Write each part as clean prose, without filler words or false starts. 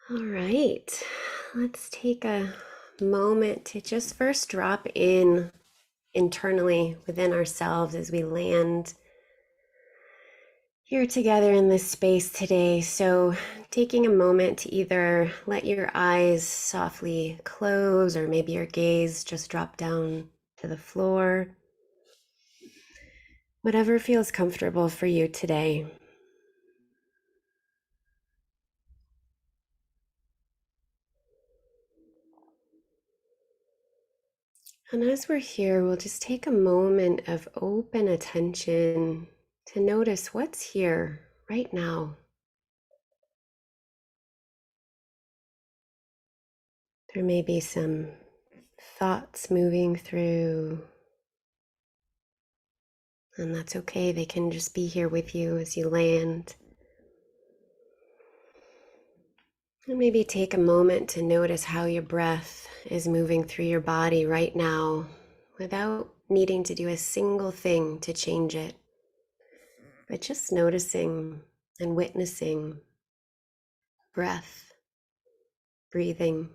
All right, let's take a moment to just first drop in internally within ourselves as we land here together in this space today. So, taking a moment to either let your eyes softly close or maybe your gaze just drop down to the floor. Whatever feels comfortable for you today. And as we're here, we'll just take a moment of open attention to notice what's here right now. There may be some thoughts moving through, and that's okay. They can just be here with you as you land. And maybe take a moment to notice how your breath is moving through your body right now without needing to do a single thing to change it, but just noticing and witnessing breath, breathing.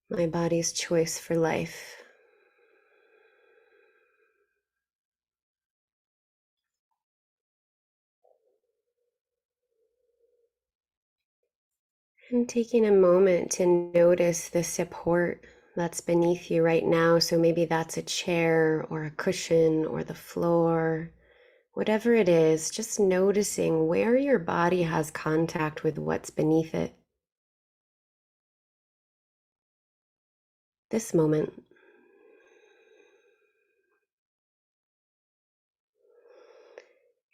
My body's choice for life. And taking a moment to notice the support that's beneath you right now. So maybe that's a chair or a cushion or the floor, whatever it is, just noticing where your body has contact with what's beneath it. This moment.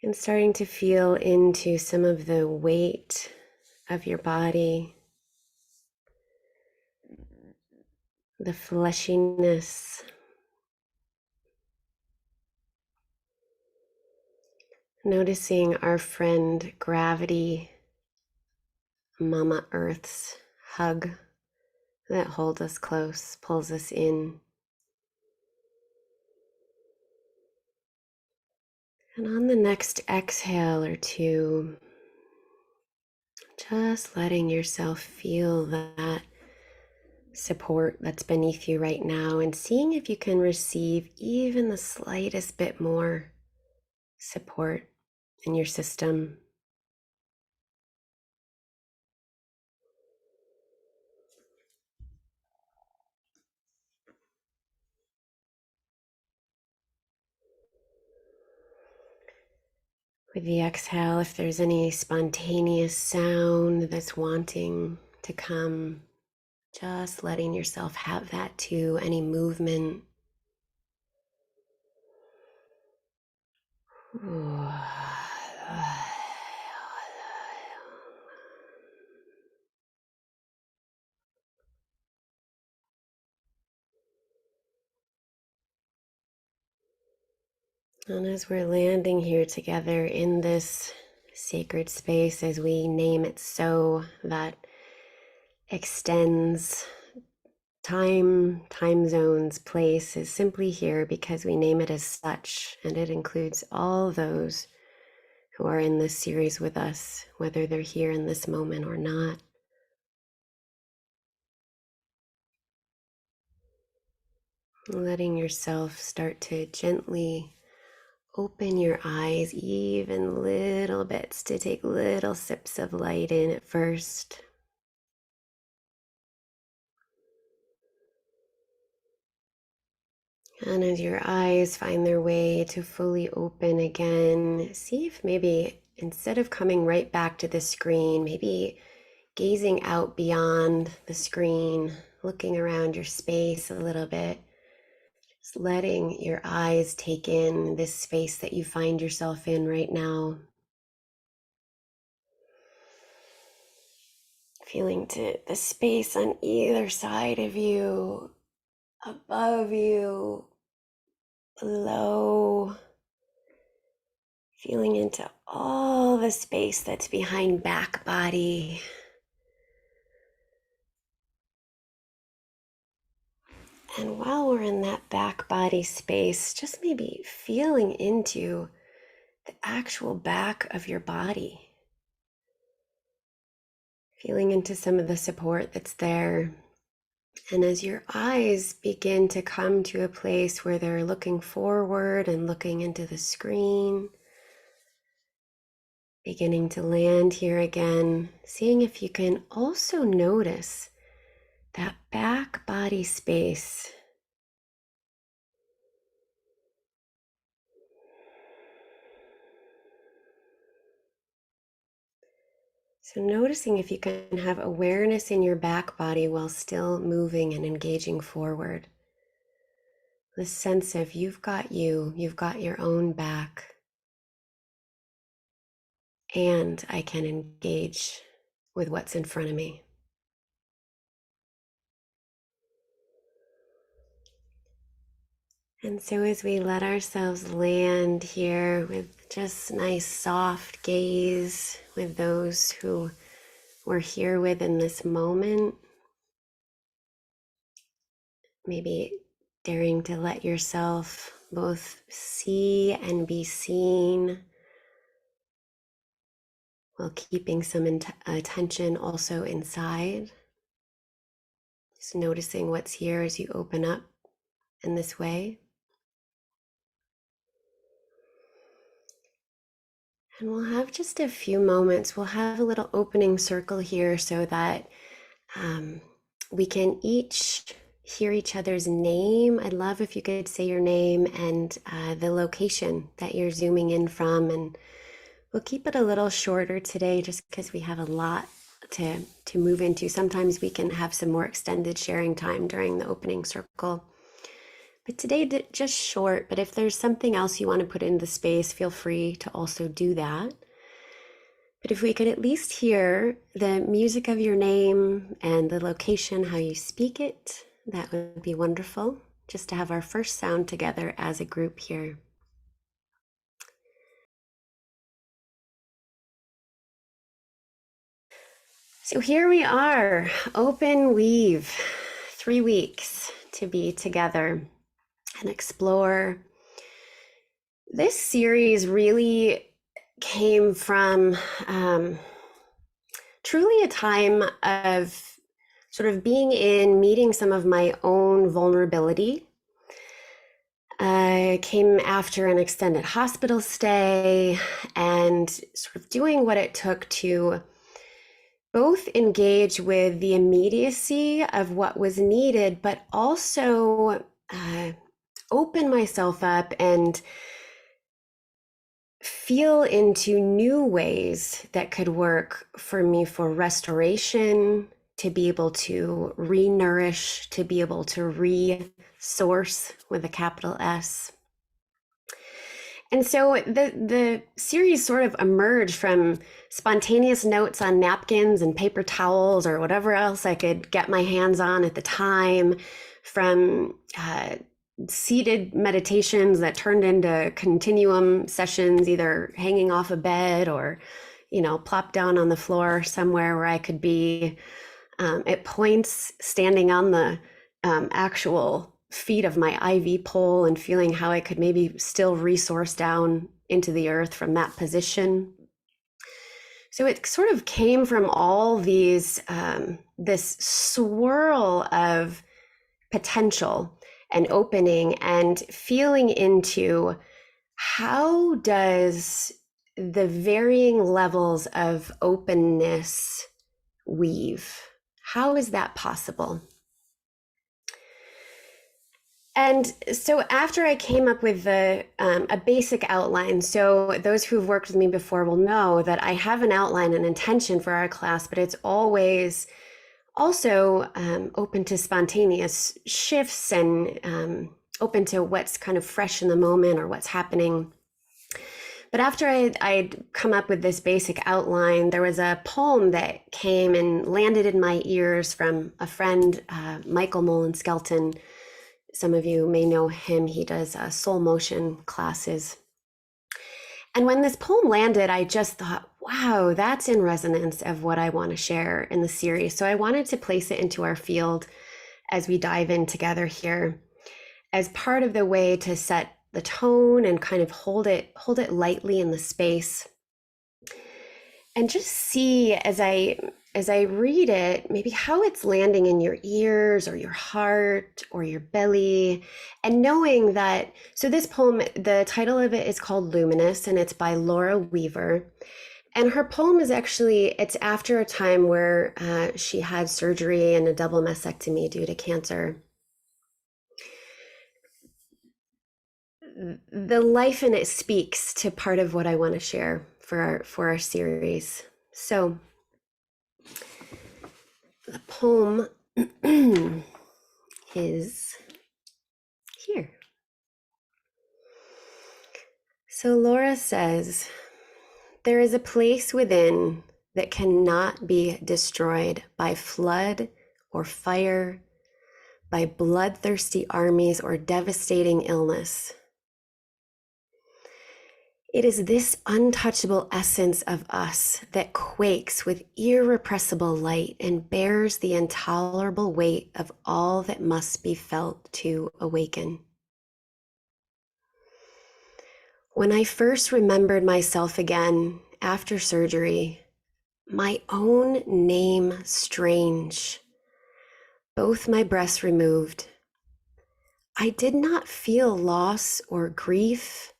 And starting to feel into some of the weight of your body, the fleshiness. Noticing our friend gravity, Mama Earth's hug that holds us close, pulls us in. And on the next exhale or two, just letting yourself feel that support that's beneath you right now and seeing if you can receive even the slightest bit more support in your system. With the exhale, if there's any spontaneous sound that's wanting to come, just letting yourself have that too, any movement. And as we're landing here together in this sacred space, as we name it so, that extends time zones, place is simply here because we name it as such, and it includes all those who are in this series with us, whether they're here in this moment or not. Letting yourself start to gently open your eyes, even little bits, to take little sips of light in at first. And as your eyes find their way to fully open again, see if maybe instead of coming right back to the screen, maybe gazing out beyond the screen, looking around your space a little bit, just letting your eyes take in this space that you find yourself in right now. Feeling to the space on either side of you, above you, below, feeling into all the space that's behind back body. And while we're in that back body space, just maybe feeling into the actual back of your body, feeling into some of the support that's there. And as your eyes begin to come to a place where they're looking forward and looking into the screen, beginning to land here again, seeing if you can also notice that back body space. So noticing if you can have awareness in your back body while still moving and engaging forward. The sense of you've got your own back, and I can engage with what's in front of me. And so as we let ourselves land here with just nice soft gaze with those who we're here with in this moment, maybe daring to let yourself both see and be seen while keeping some attention also inside. Just noticing what's here as you open up in this way. And we'll have just a few moments. We'll have a little opening circle here so that we can each hear each other's name. I'd love if you could say your name and the location that you're zooming in from. And we'll keep it a little shorter today just because we have a lot to move into. Sometimes we can have some more extended sharing time during the opening circle. But today, just short, but if there's something else you want to put in the space, feel free to also do that. But if we could at least hear the music of your name and the location, how you speak it, that would be wonderful, just to have our first sound together as a group here. So here we are, open weave, 3 weeks to be together and explore. This series really came from truly a time of sort of being in, meeting some of my own vulnerability. I came after an extended hospital stay and sort of doing what it took to both engage with the immediacy of what was needed, but also open myself up and feel into new ways that could work for me for restoration, to be able to re-nourish, to be able to resource with a capital S. And so the series sort of emerged from spontaneous notes on napkins and paper towels or whatever else I could get my hands on at the time, from seated meditations that turned into continuum sessions, either hanging off a bed or, plopped down on the floor somewhere where I could be, at points standing on the actual feet of my IV pole and feeling how I could maybe still resource down into the earth from that position. So it sort of came from all these, this swirl of potential and opening and feeling into how does the varying levels of openness weave? How is that possible? And so after I came up with a basic outline, so those who've worked with me before will know that I have an outline, an intention for our class, but it's always also open to spontaneous shifts and open to what's kind of fresh in the moment or what's happening. But after I'd come up with this basic outline, there was a poem that came and landed in my ears from a friend, Michael Mullen-Skelton. Some of you may know him. He does soul motion classes. And when this poem landed, I just thought, wow, that's in resonance of what I want to share in the series. So I wanted to place it into our field as we dive in together here as part of the way to set the tone and kind of hold it lightly in the space. And just see as I read it, maybe how it's landing in your ears or your heart or your belly. And knowing that, so this poem, the title of it is called Luminous, and it's by Laura Weaver. And her poem is actually, it's after a time where she had surgery and a double mastectomy due to cancer. The life in it speaks to part of what I want to share for our series. So the poem is here. So Laura says, there is a place within that cannot be destroyed by flood or fire, by bloodthirsty armies or devastating illness. It is this untouchable essence of us that quakes with irrepressible light and bears the intolerable weight of all that must be felt to awaken. When I first remembered myself again after surgery, my own name strange, both my breasts removed, I did not feel loss or grief,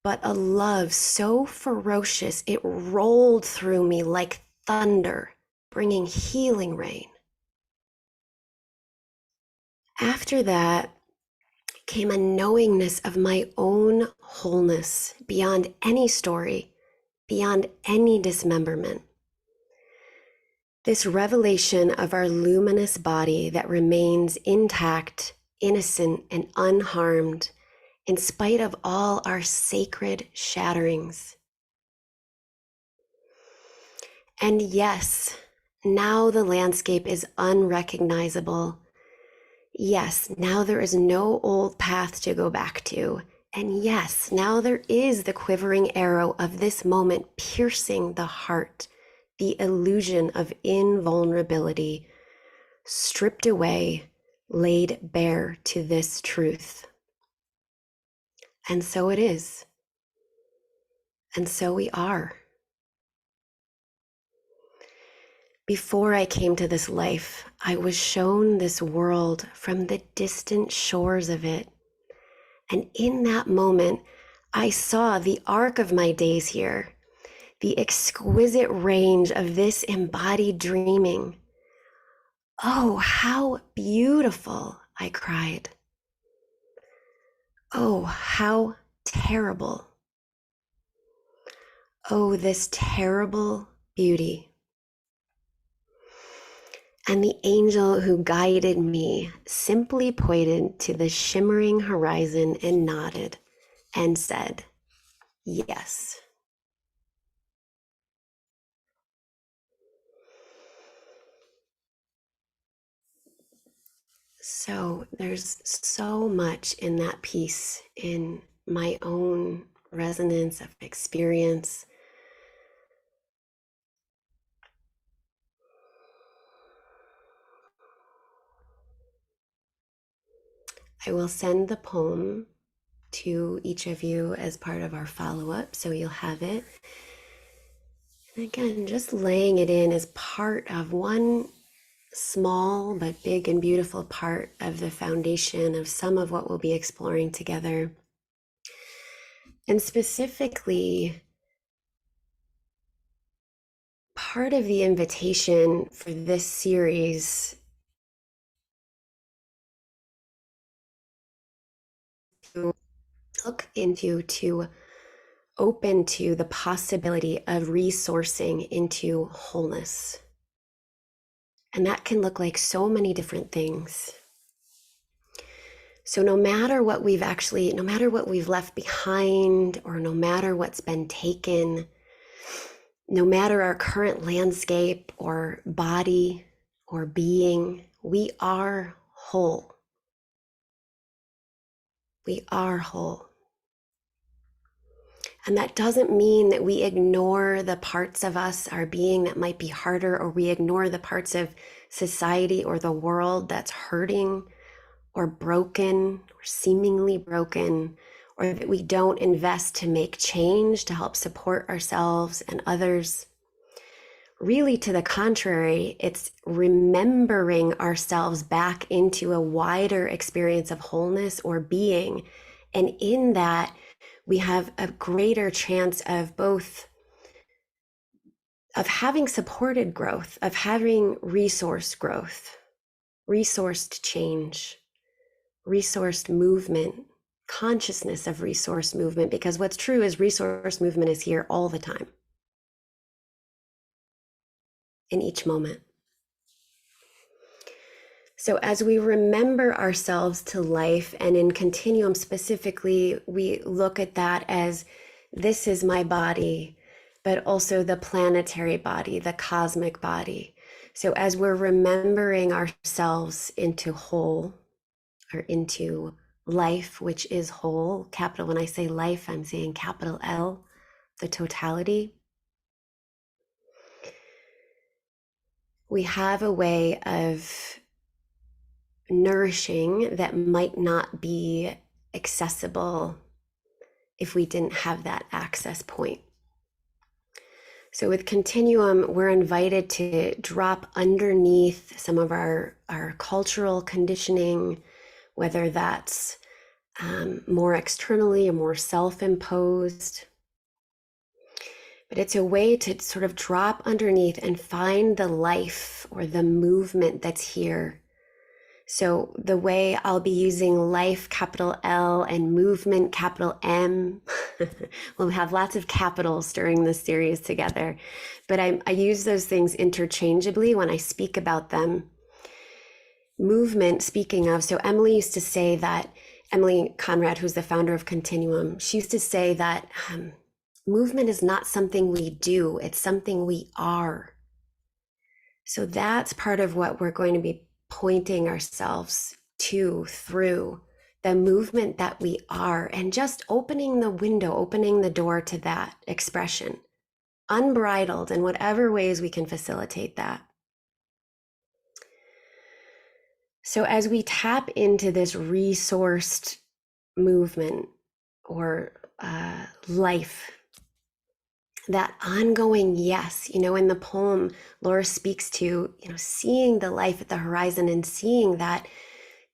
but a love so ferocious it rolled through me like thunder, bringing healing rain. After that came a knowingness of my own wholeness beyond any story, beyond any dismemberment. This revelation of our luminous body that remains intact, innocent, and unharmed in spite of all our sacred shatterings. And yes, now the landscape is unrecognizable. Yes, now there is no old path to go back to. And yes, now there is the quivering arrow of this moment piercing the heart, the illusion of invulnerability, stripped away, laid bare to this truth. And so it is. And so we are. Before I came to this life, I was shown this world from the distant shores of it. And in that moment, I saw the arc of my days here, the exquisite range of this embodied dreaming. Oh, how beautiful, I cried. Oh, how terrible. Oh, this terrible beauty. And the angel who guided me simply pointed to the shimmering horizon and nodded and said, yes. So there's so much in that piece, in my own resonance of experience. I will send the poem to each of you as part of our follow-up, so you'll have it. And again, just laying it in as part of one small but big and beautiful part of the foundation of some of what we'll be exploring together. And specifically, part of the invitation for this series to look into, to open to the possibility of resourcing into wholeness. And that can look like so many different things. So no matter what we've left behind, or no matter what's been taken, no matter our current landscape or body or being, we are whole. We are whole. And that doesn't mean that we ignore the parts of us, our being, that might be harder, or we ignore the parts of society or the world that's hurting or broken or seemingly broken, or that we don't invest to make change, to help support ourselves and others. Really, to the contrary, it's remembering ourselves back into a wider experience of wholeness or being. And in that, we have a greater chance of both of having supported growth, of having resourced growth, resourced change, resourced movement, consciousness of resource movement, because what's true is resource movement is here all the time, in each moment. So as we remember ourselves to life, and in continuum specifically, we look at that as this is my body, but also the planetary body, the cosmic body. So as we're remembering ourselves into whole, or into life, which is whole, capital, when I say life, I'm saying capital L, the totality. We have a way of nourishing that might not be accessible if we didn't have that access point. So with continuum, we're invited to drop underneath some of our cultural conditioning, whether that's more externally or more self-imposed. But it's a way to sort of drop underneath and find the life or the movement that's here. So the way I'll be using life, capital L, and movement, capital M, we'll have lots of capitals during this series together, but I use those things interchangeably when I speak about them. Movement, speaking of, so Emily used to say that, Emily Conrad, who's the founder of Continuum, she used to say that movement is not something we do, it's something we are. So that's part of what we're going to be pointing ourselves to through the movement that we are, and just opening the window, opening the door to that expression, unbridled in whatever ways we can facilitate that. So as we tap into this resourced movement or life, that ongoing yes, in the poem, Laura speaks to, seeing the life at the horizon and seeing that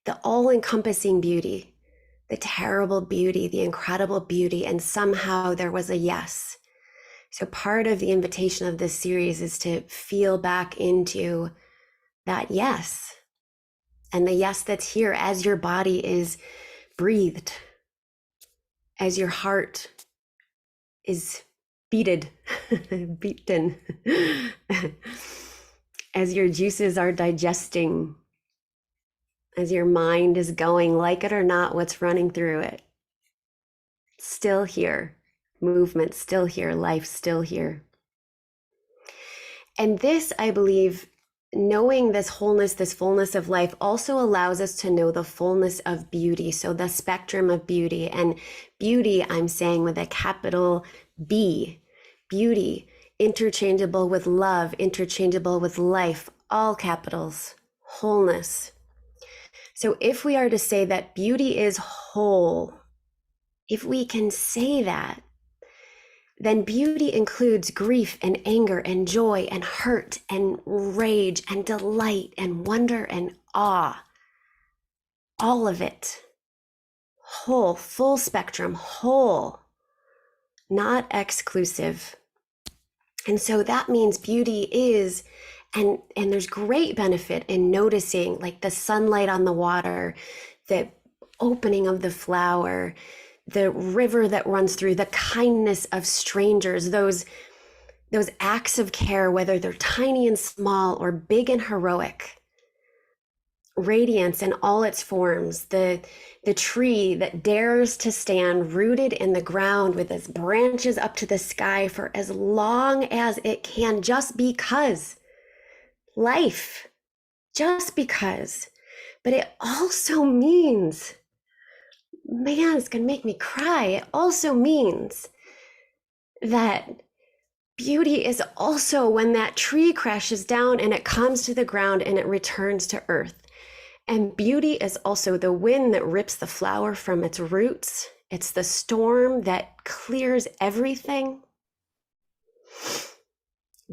the all-encompassing beauty, the terrible beauty, the incredible beauty, and somehow there was a yes. So part of the invitation of this series is to feel back into that yes, and the yes that's here as your body is breathed, as your heart is beaten, as your juices are digesting, as your mind is going, like it or not, what's running through it. Still here, movement still here, life still here. And this, I believe, knowing this wholeness, this fullness of life also allows us to know the fullness of beauty. So the spectrum of beauty, and beauty, I'm saying with a capital B, beauty, interchangeable with love, interchangeable with life, all capitals, wholeness. So if we are to say that beauty is whole, if we can say that, then beauty includes grief and anger and joy and hurt and rage and delight and wonder and awe. All of it. Whole, full spectrum, whole, not exclusive. And so that means beauty is, and there's great benefit in noticing, like the sunlight on the water, the opening of the flower, the river that runs through, the kindness of strangers, those acts of care, whether they're tiny and small or big and heroic, radiance in all its forms, the tree that dares to stand rooted in the ground with its branches up to the sky for as long as it can, just because. Life, just because. But it also means, man, it's gonna make me cry. It also means that beauty is also when that tree crashes down and it comes to the ground and it returns to earth. And beauty is also the wind that rips the flower from its roots It's the storm that clears everything.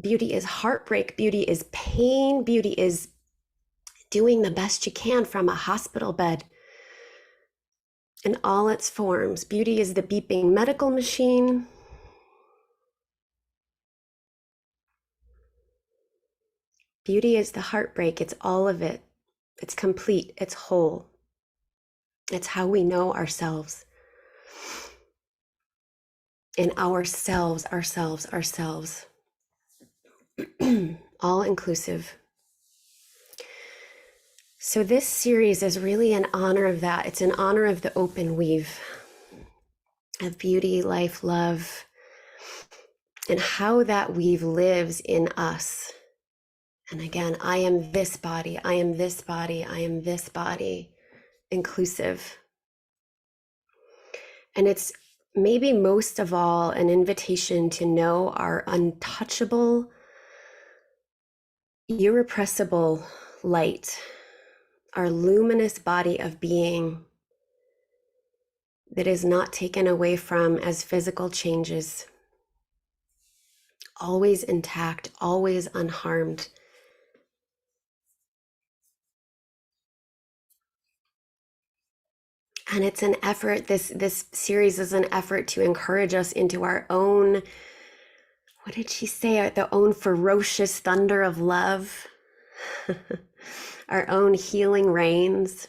Beauty is heartbreak. Beauty is pain. Beauty is doing the best you can from a hospital bed in all its forms. Beauty is the beeping medical machine. Beauty is the heartbreak. It's all of it. It's complete. It's whole. It's how we know ourselves. And ourselves. All inclusive. So this series is really in honor of that. It's in honor of the open weave of beauty, life, love, and how that weave lives in us. And again, I am this body, I am this body, I am this body, inclusive. And it's maybe most of all an invitation to know our untouchable, irrepressible light, our luminous body of being that is not taken away from as physical changes, always intact, always unharmed. And it's an effort, this series is an effort to encourage us into our own, what did she say, the own ferocious thunder of love, our own healing rains,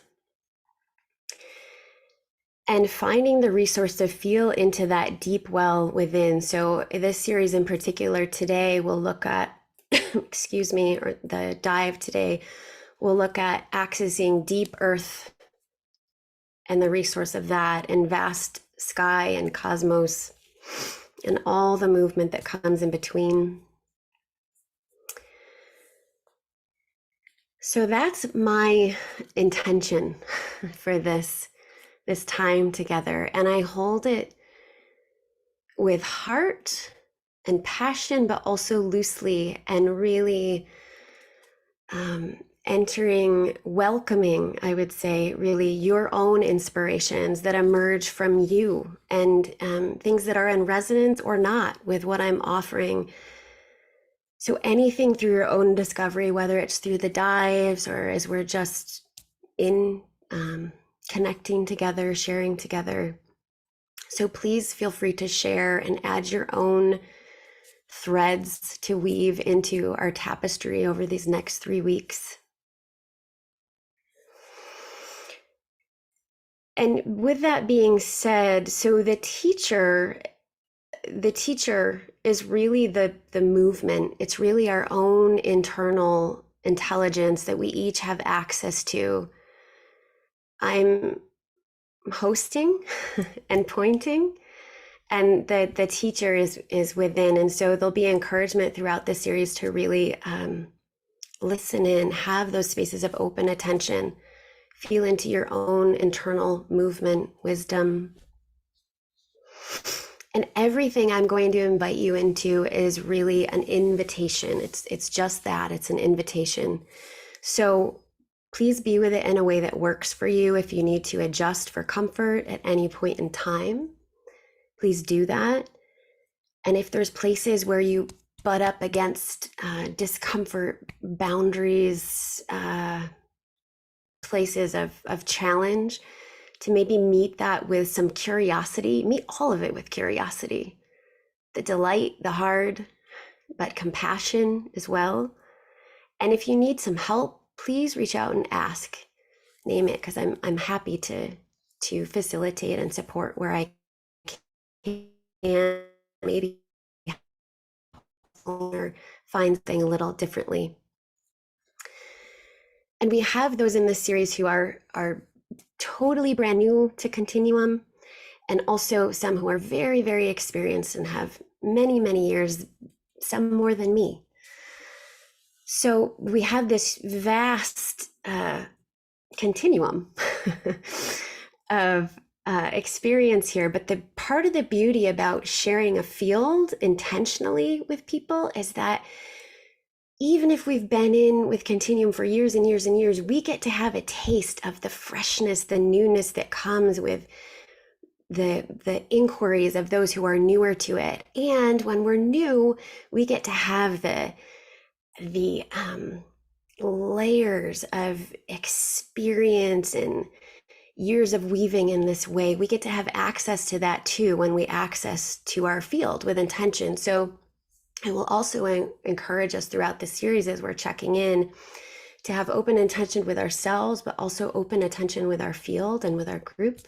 and finding the resource to feel into that deep well within. So this series in particular today, we'll look at, excuse me, or the dive today, we'll look at accessing deep earth and the resource of that, and vast sky and cosmos, and all the movement that comes in between. So that's my intention for this time together. And I hold it with heart and passion, but also loosely, and really entering, welcoming, I would say, really your own inspirations that emerge from you, and things that are in resonance or not with what I'm offering. So anything through your own discovery, whether it's through the dives or as we're just in connecting together, sharing together. So please feel free to share and add your own threads to weave into our tapestry over these next 3 weeks. And with that being said, so the teacher is really the movement. It's really our own internal intelligence that we each have access to. I'm hosting and pointing, and the teacher is within. And so there'll be encouragement throughout the series to really listen in, have those spaces of open attention, feel into your own internal movement, wisdom. And everything I'm going to invite you into is really an invitation. It's just that, it's an invitation. So please be with it in a way that works for you. If you need to adjust for comfort at any point in time, please do that. And if there's places where you butt up against discomfort, boundaries, places of challenge, to maybe meet that with some curiosity, meet all of it with curiosity, the delight, the hard, but compassion as well. And if you need some help, please reach out and ask, name it, because I'm happy to facilitate and support where I can, maybe or find something a little differently. And we have those in this series who are totally brand new to Continuum, and also some who are very, very experienced and have many, many years, some more than me. So we have this vast continuum of experience here. But the part of the beauty about sharing a field intentionally with people is that even if we've been in with Continuum for years and years and years, we get to have a taste of the freshness, the newness that comes with the inquiries of those who are newer to it. And when we're new, we get to have the layers of experience and years of weaving in this way. We get to have access to that too when we access to our field with intention. So I will also encourage us throughout the series as we're checking in to have open intention with ourselves, but also open attention with our field and with our group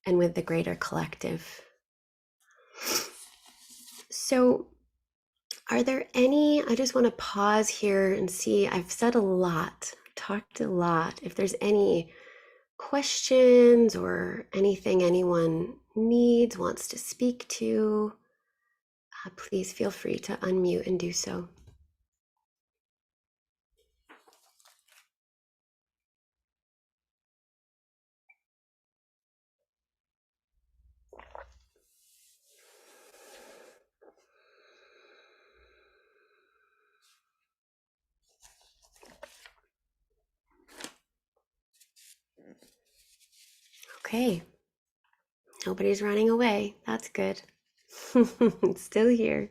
and with the greater collective. So are there any, I just want to pause here and see, I've said a lot, talked a lot. If there's any questions or anything anyone needs, wants to speak to, please feel free to unmute and do so. Okay, nobody's running away. That's good. It's still here.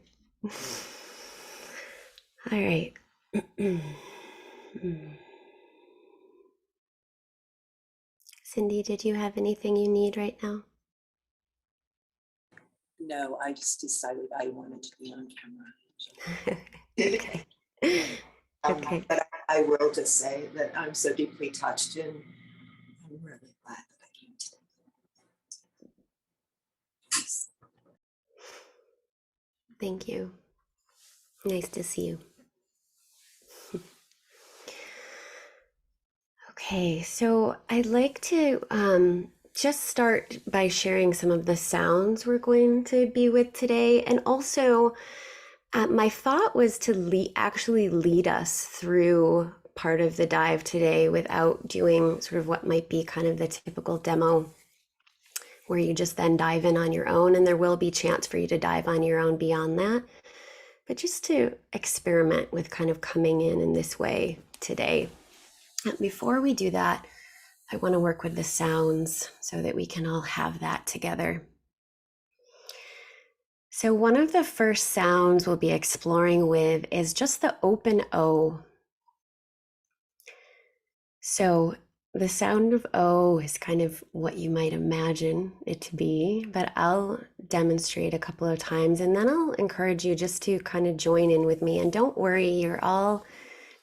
All right. Cindy, did you have anything you need right now? No, I just decided I wanted to be on camera. Okay. Okay. But I will just say that I'm so deeply touched, and I'm really glad that I came today. Thank you. Nice to see you. Okay, so I'd like to just start by sharing some of the sounds we're going to be with today. And also, my thought was to actually lead us through part of the dive today without doing sort of what might be kind of the typical demo where you just then dive in on your own. And there will be chance for you to dive on your own beyond that. But just to experiment with kind of coming in this way today. Before we do that, I want to work with the sounds so that we can all have that together. So one of the first sounds we'll be exploring with is just the open O. So the sound of O is kind of what you might imagine it to be, but I'll demonstrate a couple of times and then I'll encourage you just to kind of join in with me. And don't worry, you're all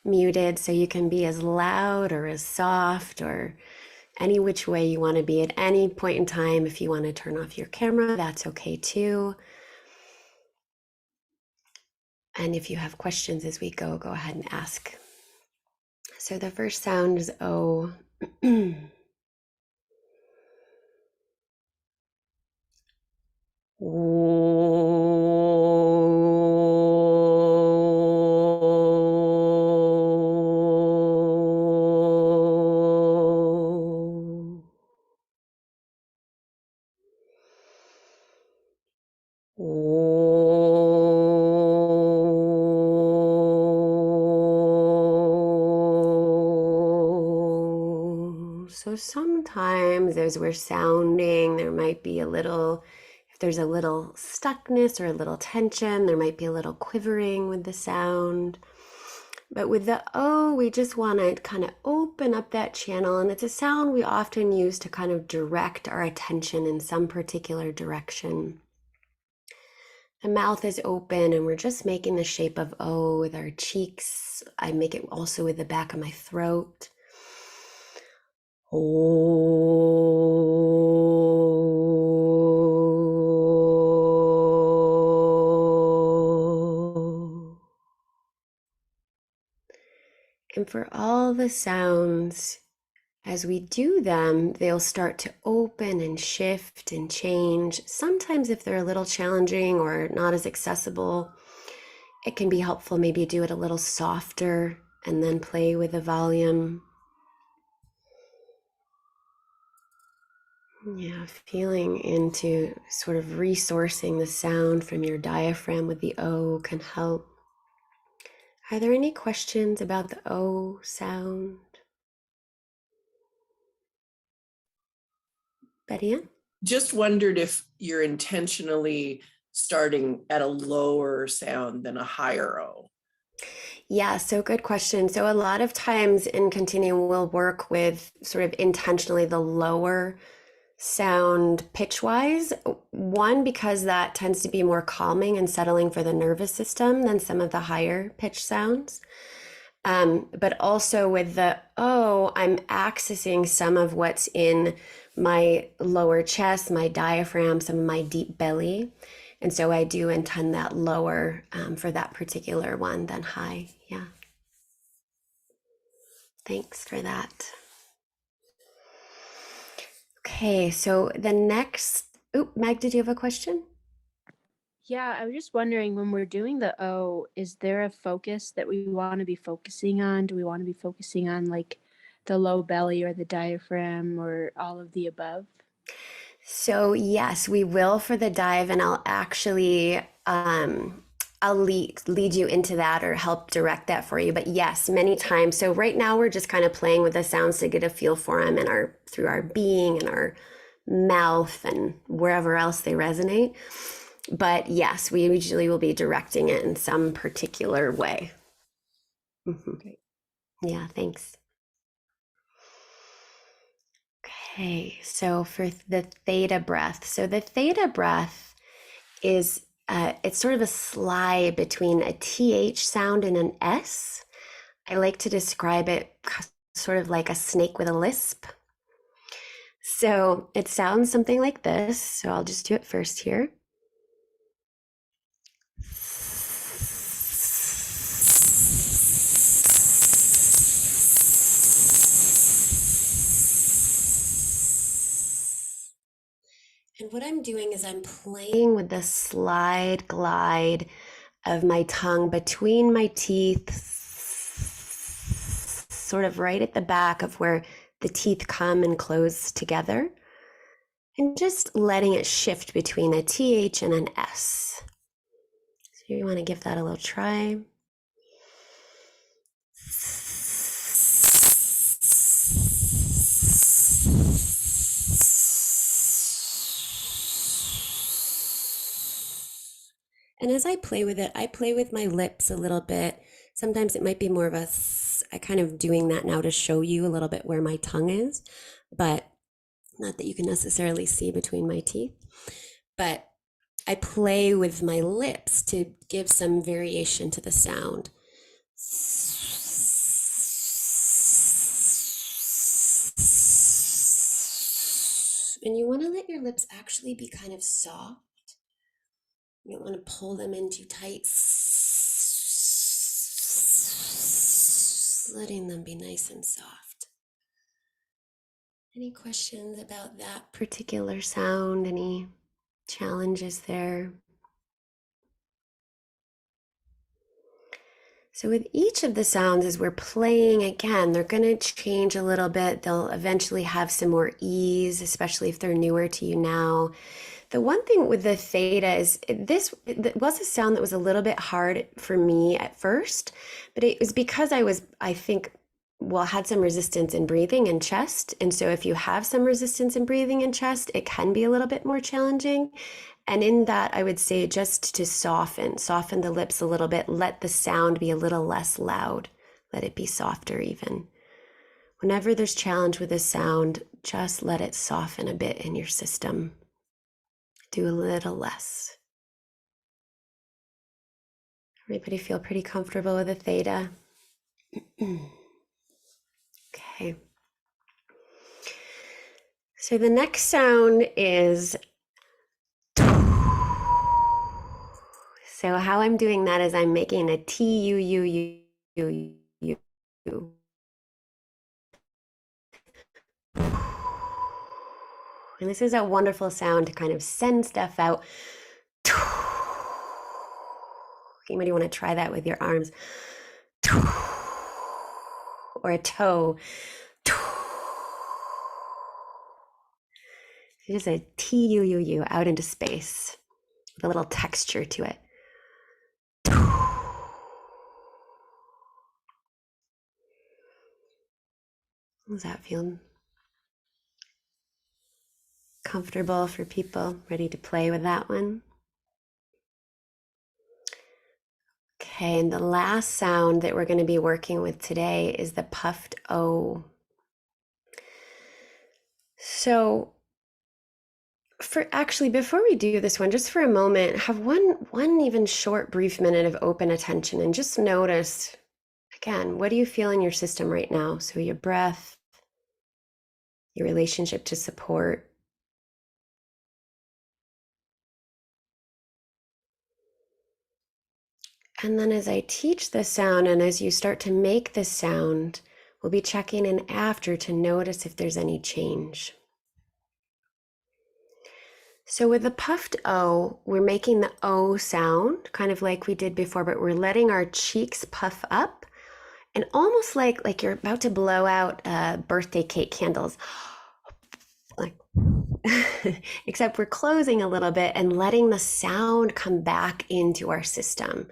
muted, so you can be as loud or as soft or any which way you want to be at any point in time. If you want to turn off your camera, that's okay too. And if you have questions as we go ahead and ask. So the first sound is O. So sometimes as we're sounding, there might be a little, if there's a little stuckness or a little tension, there might be a little quivering with the sound. But with the O, we just want to kind of open up that channel. And it's a sound we often use to kind of direct our attention in some particular direction. The mouth is open and we're just making the shape of O with our cheeks. I make it also with the back of my throat. And for all the sounds, as we do them, they'll start to open and shift and change. Sometimes if they're a little challenging or not as accessible, it can be helpful maybe do it a little softer and then play with the volume. Yeah, feeling into sort of resourcing the sound from your diaphragm with the O can help. Are there any questions about the O sound? Betty Ann? Just wondered if you're intentionally starting at a lower sound than a higher O. Yeah, so good question. So a lot of times in continuum, we'll work with sort of intentionally the lower sound pitch wise. One, because that tends to be more calming and settling for the nervous system than some of the higher pitch sounds. But also with the oh, I'm accessing some of what's in my lower chest, my diaphragm, some of my deep belly. And so I do intend that lower for that particular one than high. Yeah. Thanks for that. Okay, so the next, oh, Meg, did you have a question? Yeah, I was just wondering when we're doing the O, is there a focus that we want to be focusing on? Do we want to be focusing on like the low belly or the diaphragm or all of the above? So yes, we will for the dive, and I'll actually I'll lead you into that or help direct that for you. But yes, many times. So right now we're just kind of playing with the sounds to get a feel for them and our through our being and our mouth and wherever else they resonate. But yes, we usually will be directing it in some particular way. Great. Yeah, thanks. Okay, so for the theta breath. So the theta breath is it's sort of a slide between a TH sound and an S. I like to describe it sort of like a snake with a lisp. So it sounds something like this. So I'll just do it first here. And what I'm doing is I'm playing with the slide glide of my tongue between my teeth, sort of right at the back of where the teeth come and close together, and just letting it shift between a TH and an S. So you want to give that a little try. And as I play with it, I play with my lips a little bit. Sometimes it might be more of a, I kind of doing that now to show you a little bit where my tongue is, but not that you can necessarily see between my teeth. But I play with my lips to give some variation to the sound. And you want to let your lips actually be kind of soft. You don't want to pull them in too tight. Letting them be nice and soft. Any questions about that particular sound? Any challenges there? So with each of the sounds, as we're playing again, they're going to change a little bit. They'll eventually have some more ease, especially if they're newer to you now. The one thing with the theta is this it was a sound that was a little bit hard for me at first, but it was because I think, well, had some resistance in breathing and chest. And so if you have some resistance in breathing and chest, it can be a little bit more challenging. And in that, I would say just to soften the lips a little bit, let the sound be a little less loud, let it be softer even. Whenever there's challenge with a sound, just let it soften a bit in your system. Do a little less. Everybody feel pretty comfortable with a theta? Okay. So the next sound is. So how I'm doing that is I'm making a T-U-U-U-U-U. And this is a wonderful sound to kind of send stuff out. Anybody want to try that with your arms? Or a toe. Just a T-U-U-U out into space with a little texture to it. Does that feel comfortable for people ready to play with that one. Okay, and the last sound that we're going to be working with today is the puffed O. So before we do this one, just for a moment, have one even short, brief minute of open attention and just notice, again, what do you feel in your system right now? So your breath, your relationship to support. And then as I teach this sound and as you start to make this sound, we'll be checking in after to notice if there's any change. So with the puffed O, we're making the O sound, kind of like we did before, but we're letting our cheeks puff up and almost like you're about to blow out birthday cake candles. Like, except we're closing a little bit and letting the sound come back into our system.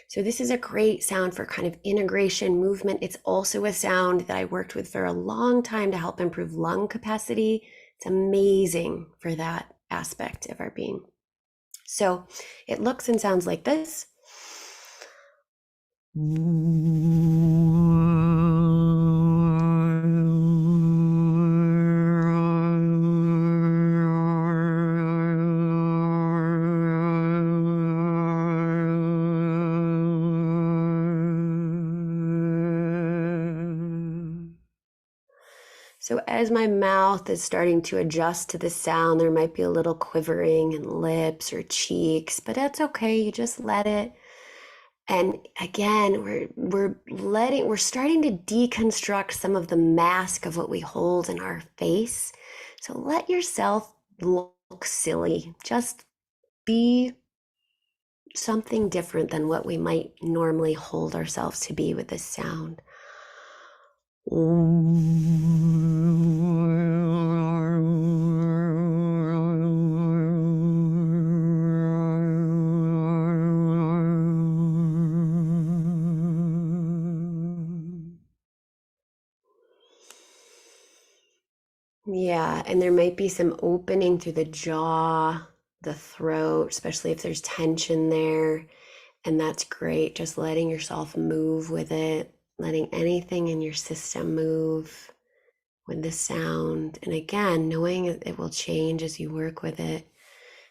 So this is a great sound for kind of integration movement. It's also a sound that I worked with for a long time to help improve lung capacity. It's amazing for that aspect of our being. So it looks and sounds like this. So as my mouth is starting to adjust to the sound, there might be a little quivering in lips or cheeks, but that's okay. You just let it. And again, we're starting to deconstruct some of the mask of what we hold in our face. So let yourself look silly. Just be something different than what we might normally hold ourselves to be with this sound. Yeah, and there might be some opening through the jaw, the throat, especially if there's tension there. And that's great. Just letting yourself move with it, letting anything in your system move with the sound. And again, knowing it will change as you work with it.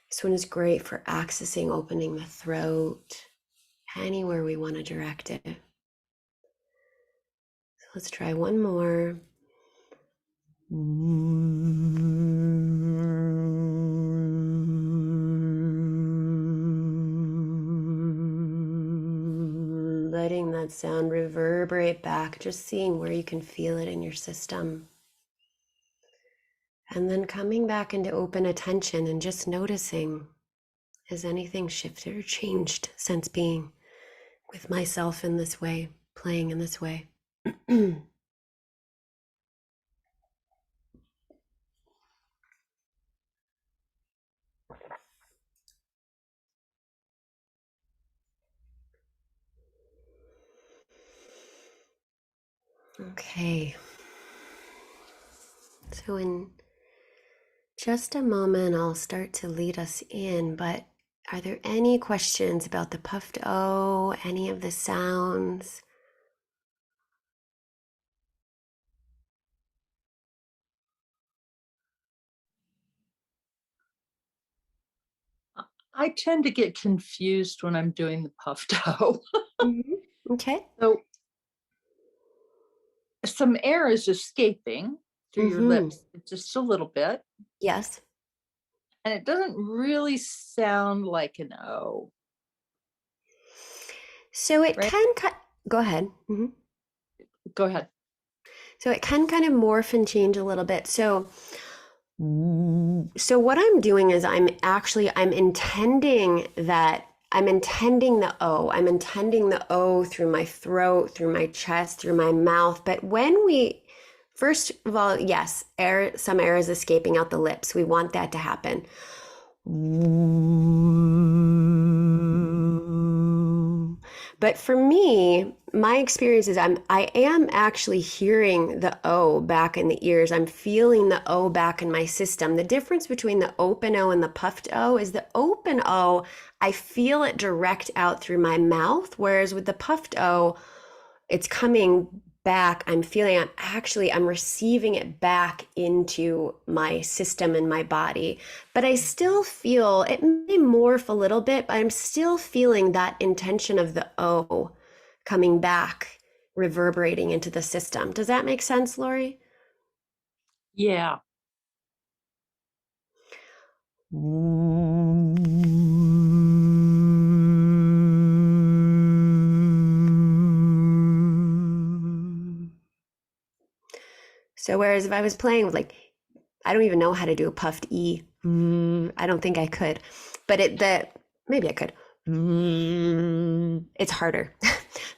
This one is great for accessing, opening the throat, anywhere we want to direct it. So let's try one more. Letting that sound reverberate back, just seeing where you can feel it in your system. And then coming back into open attention and just noticing, has anything shifted or changed since being with myself in this way, playing in this way? Okay. So in just a moment, I'll start to lead us in, but are there any questions about the puffed O, any of the sounds? I tend to get confused when I'm doing the puffed O. Okay. So some air is escaping through your lips, just a little bit, Yes. and it doesn't really sound like an O. So it Right? can go ahead. Go ahead. So it can kind of morph and change a little bit. So what I'm doing is I'm intending the O. I'm intending the O through my throat, through my chest, through my mouth. But first of all, yes, some air is escaping out the lips. We want that to happen. But for me, my experience is I am actually hearing the O back in the ears. I'm feeling the O back in my system. The difference between the open O and the puffed O is the open O, I feel it direct out through my mouth, whereas with the puffed O, it's coming back. I'm receiving it back into my system and my body. But I still feel it may morph a little bit, but I'm still feeling that intention of the O coming back, reverberating into the system. Does that make sense, Lori? Yeah. So whereas if I was playing with I don't even know how to do a puffed E. I don't think I could, but maybe I could. It's harder,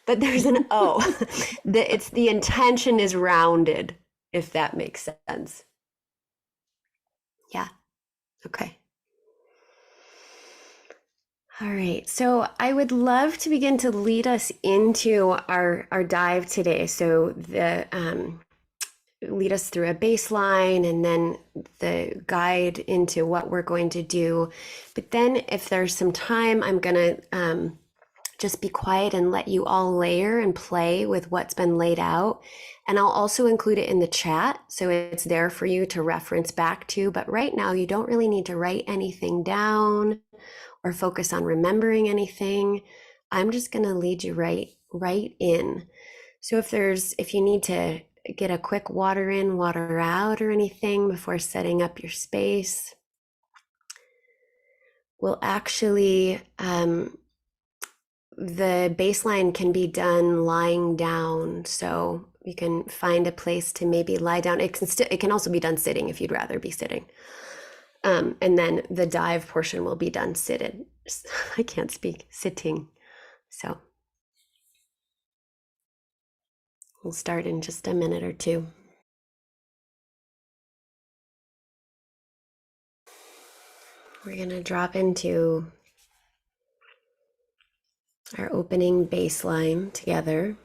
but there's an O. The intention is rounded, if that makes sense. Yeah. Okay. All right. So I would love to begin to lead us into our dive today. So lead us through a baseline and then the guide into what we're going to do. But then if there's some time, I'm going to just be quiet and let you all layer and play with what's been laid out. And I'll also include it in the chat, so it's there for you to reference back to. But right now, you don't really need to write anything down or focus on remembering anything. I'm just going to lead you right in. So if you need to get a quick water in, water out or anything before setting up your space, we'll actually, the baseline can be done lying down. So you can find a place to maybe lie down. It can also be done sitting if you'd rather be sitting. And then the dive portion will be done seated. I can't speak, sitting. So we'll start in just a minute or two. We're going to drop into our opening baseline together.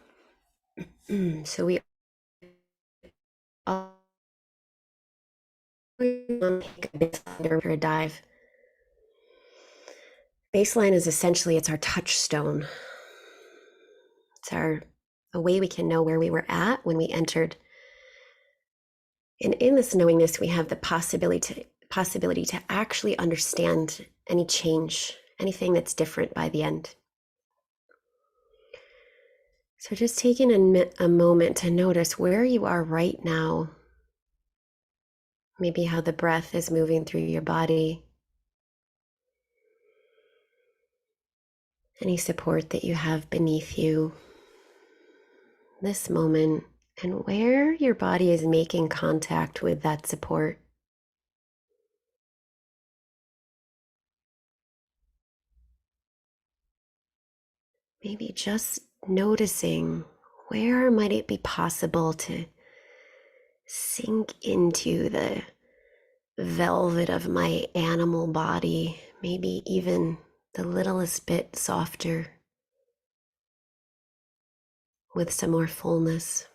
So we all take a baseline for a dive. Baseline is essentially, it's our touchstone. It's a way we can know where we were at when we entered. And in this knowingness, we have the possibility to actually understand any change, anything that's different by the end. So just taking a moment to notice where you are right now. Maybe how the breath is moving through your body. Any support that you have beneath you. This moment, and where your body is making contact with that support. Maybe just noticing where might it be possible to sink into the velvet of my animal body, maybe even the littlest bit softer with some more fullness.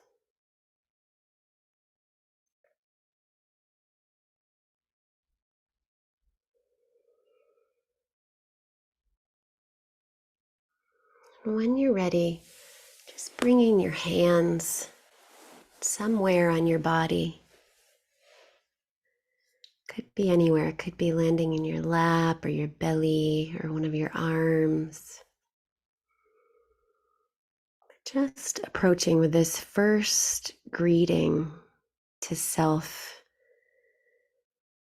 When you're ready, just bringing your hands somewhere on your body. Could be anywhere. It could be landing in your lap or your belly or one of your arms. Just approaching with this first greeting to self.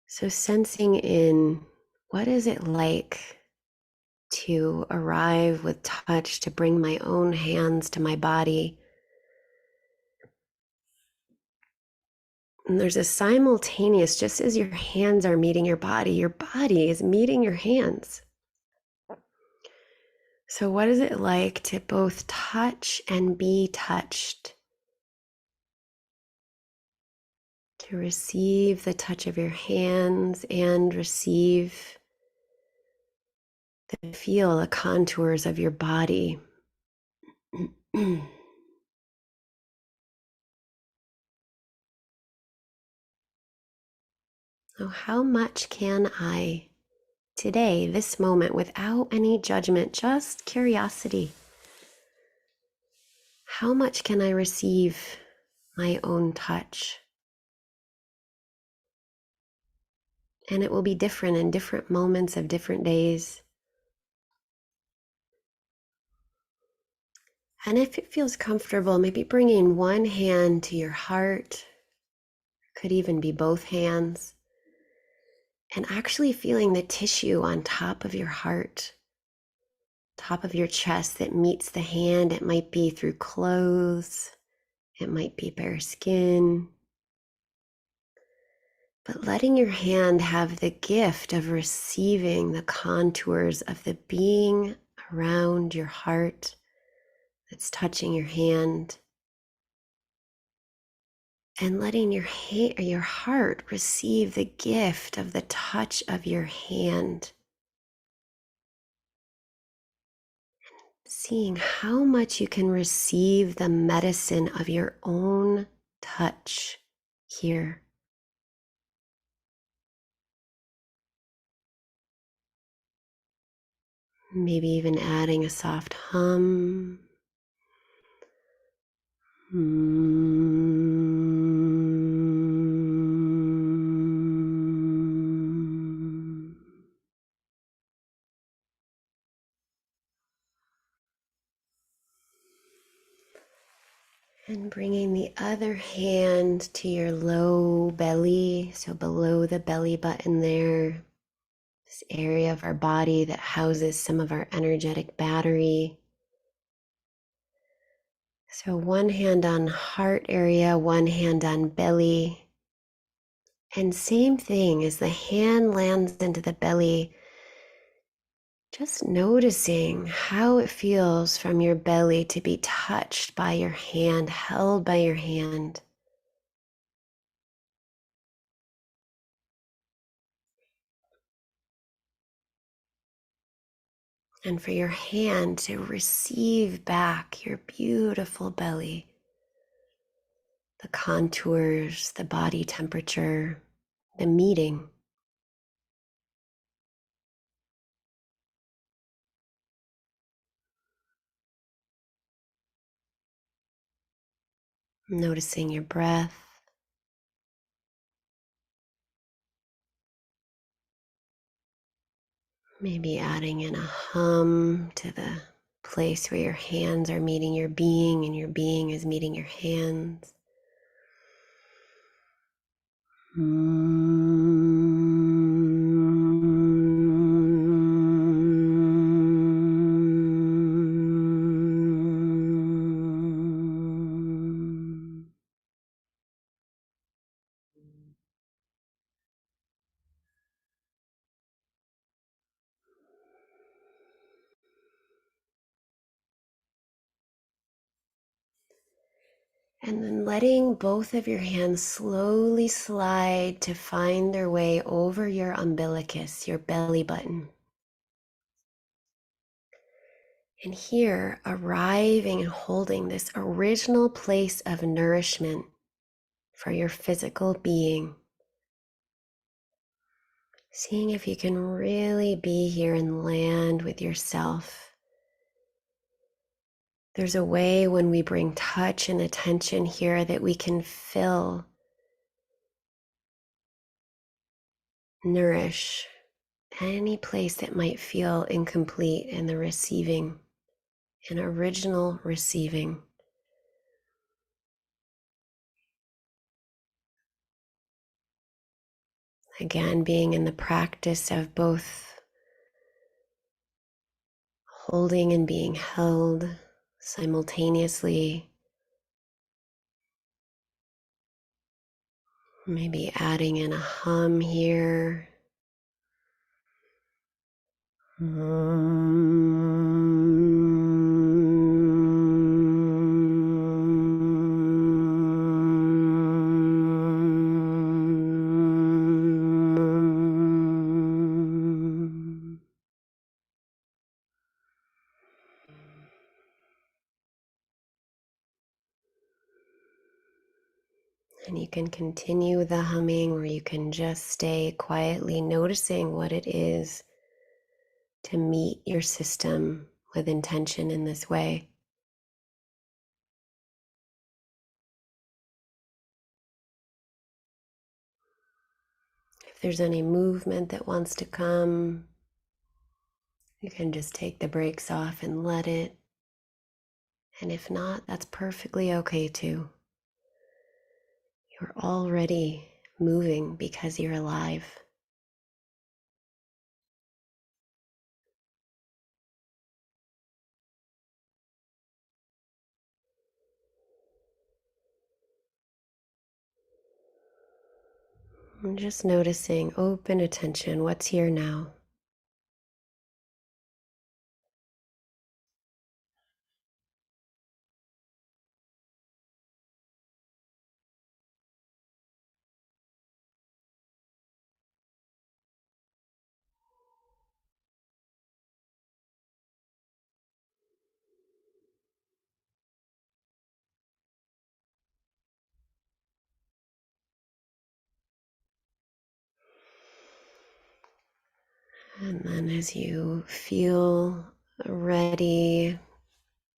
So sensing in, what is it like to arrive with touch, to bring my own hands to my body? And there's a simultaneous, just as your hands are meeting your body is meeting your hands. So what is it like to both touch and be touched? To receive the touch of your hands and feel the contours of your body Oh, how much can I today, this moment, without any judgment, just curiosity? How much can I receive my own touch? And it will be different in different moments of different days. And if it feels comfortable, maybe bringing one hand to your heart, could even be both hands, and actually feeling the tissue on top of your heart, top of your chest that meets the hand. It might be through clothes, it might be bare skin, but letting your hand have the gift of receiving the contours of the being around your heart that's touching your hand, and letting your heart receive the gift of the touch of your hand. Seeing how much you can receive the medicine of your own touch here. Maybe even adding a soft hum. And bringing the other hand to your low belly, so below the belly button there, this area of our body that houses some of our energetic battery. So one hand on heart area, one hand on belly. And same thing, as the hand lands into the belly, just noticing how it feels from your belly to be touched by your hand, held by your hand. And for your hand to receive back your beautiful belly, the contours, the body temperature, the meeting. Noticing your breath. Maybe adding in a hum to the place where your hands are meeting your being and your being is meeting your hands. And then letting both of your hands slowly slide to find their way over your umbilicus, your belly button. And here, arriving and holding this original place of nourishment for your physical being. Seeing if you can really be here and land with yourself. There's a way when we bring touch and attention here that we can fill, nourish any place that might feel incomplete in the receiving, an original receiving. Again, being in the practice of both holding and being held simultaneously. Maybe adding in a hum here. And you can continue the humming, or you can just stay quietly noticing what it is to meet your system with intention in this way. If there's any movement that wants to come, you can just take the brakes off and let it. And if not, that's perfectly okay too. You're already moving because you're alive. I'm just noticing open attention. What's here now? And then as you feel ready,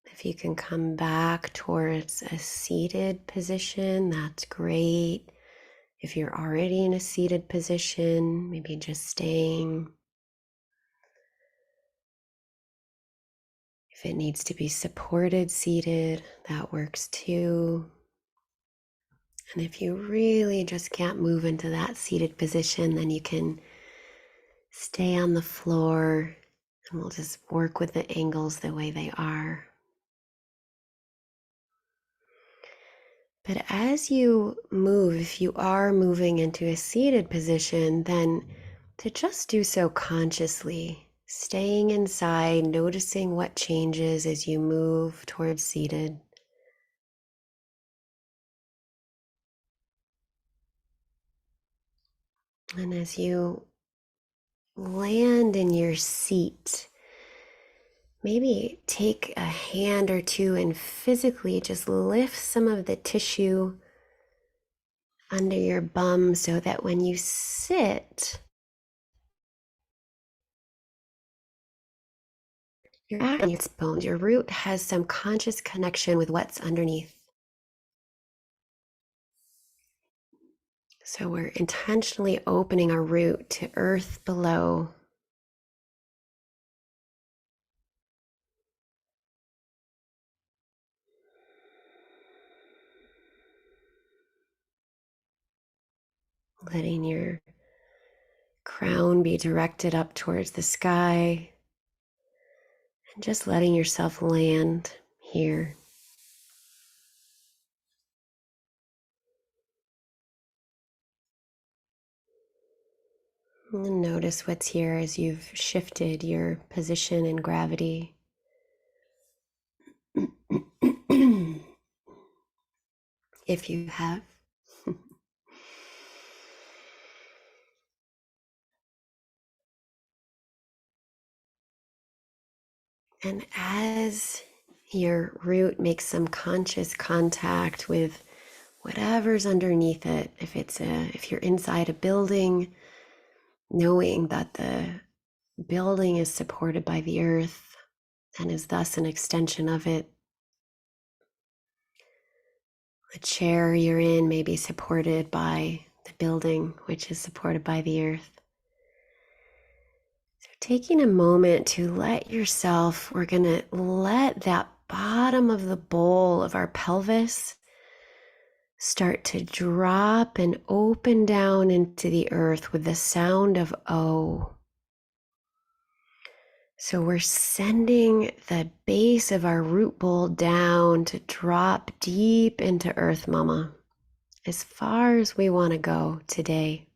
if you can come back towards a seated position, that's great. If you're already in a seated position, maybe just staying. If it needs to be supported seated, that works too. And if you really just can't move into that seated position, then you can stay on the floor and we'll just work with the angles the way they are. But as you move, if you are moving into a seated position, then to just do so consciously, staying inside, noticing what changes as you move towards seated. And as you land in your seat, maybe take a hand or two and physically just lift some of the tissue under your bum so that when you sit, your its bones, your root has some conscious connection with what's underneath. So we're intentionally opening our root to earth below. Letting your crown be directed up towards the sky. And just letting yourself land here. And notice what's here as you've shifted your position in gravity. If you have. And as your root makes some conscious contact with whatever's underneath it, if you're inside a building, knowing that the building is supported by the earth and is thus an extension of it. The chair you're in may be supported by the building, which is supported by the earth. So taking a moment to we're going to let that bottom of the bowl of our pelvis start to drop and open down into the earth with the sound of O. So we're sending the base of our root bowl down to drop deep into Earth Mama, as far as we want to go today.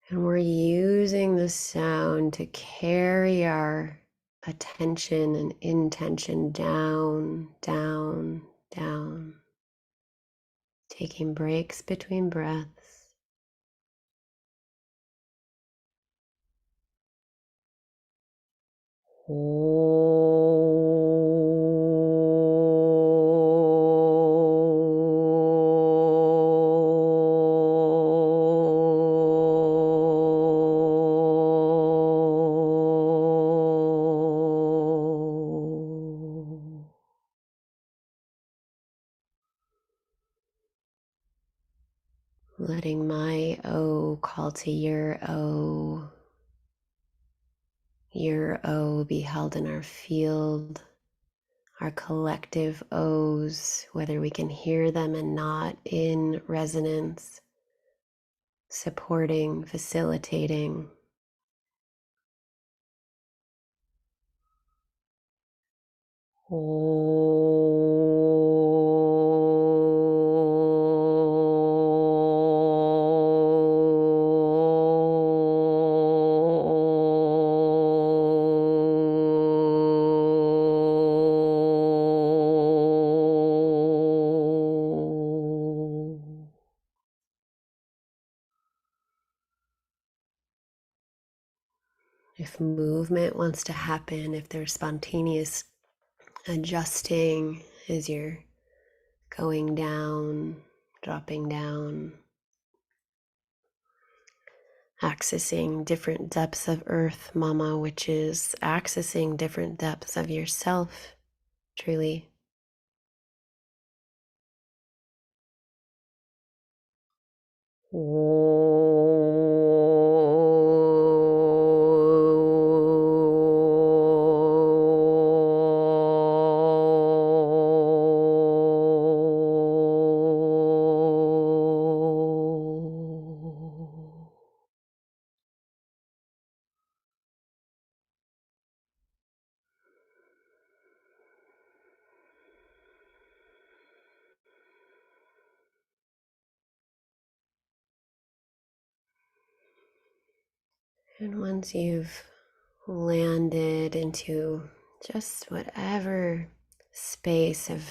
And we're using the sound to carry our attention and intention down, down, down, taking breaks between breaths. Letting my O call to your O be held in our field, our collective O's, whether we can hear them and not, in resonance, supporting, facilitating. If movement wants to happen, if there's spontaneous adjusting as you're going down, dropping down, accessing different depths of Earth, Mama, which is accessing different depths of yourself, truly. And once you've landed into just whatever space of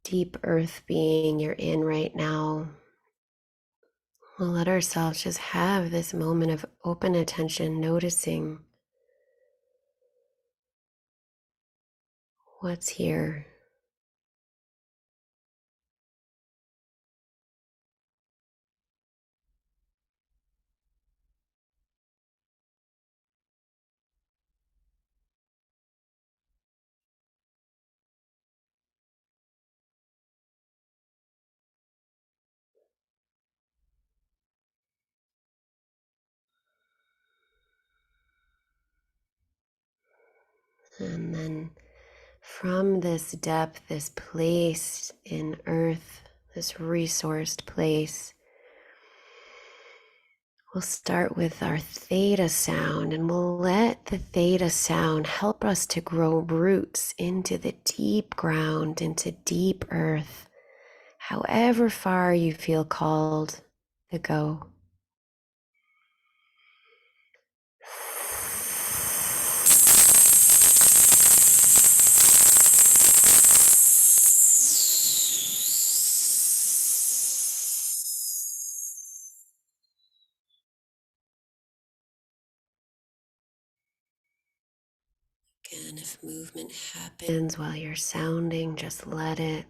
deep earth being you're in right now, we'll let ourselves just have this moment of open attention, noticing what's here. And then from this depth, this place in earth, this resourced place, we'll start with our theta sound, and we'll let the theta sound help us to grow roots into the deep ground, into deep earth, however far you feel called to go. Again, if movement happens while you're sounding, just let it.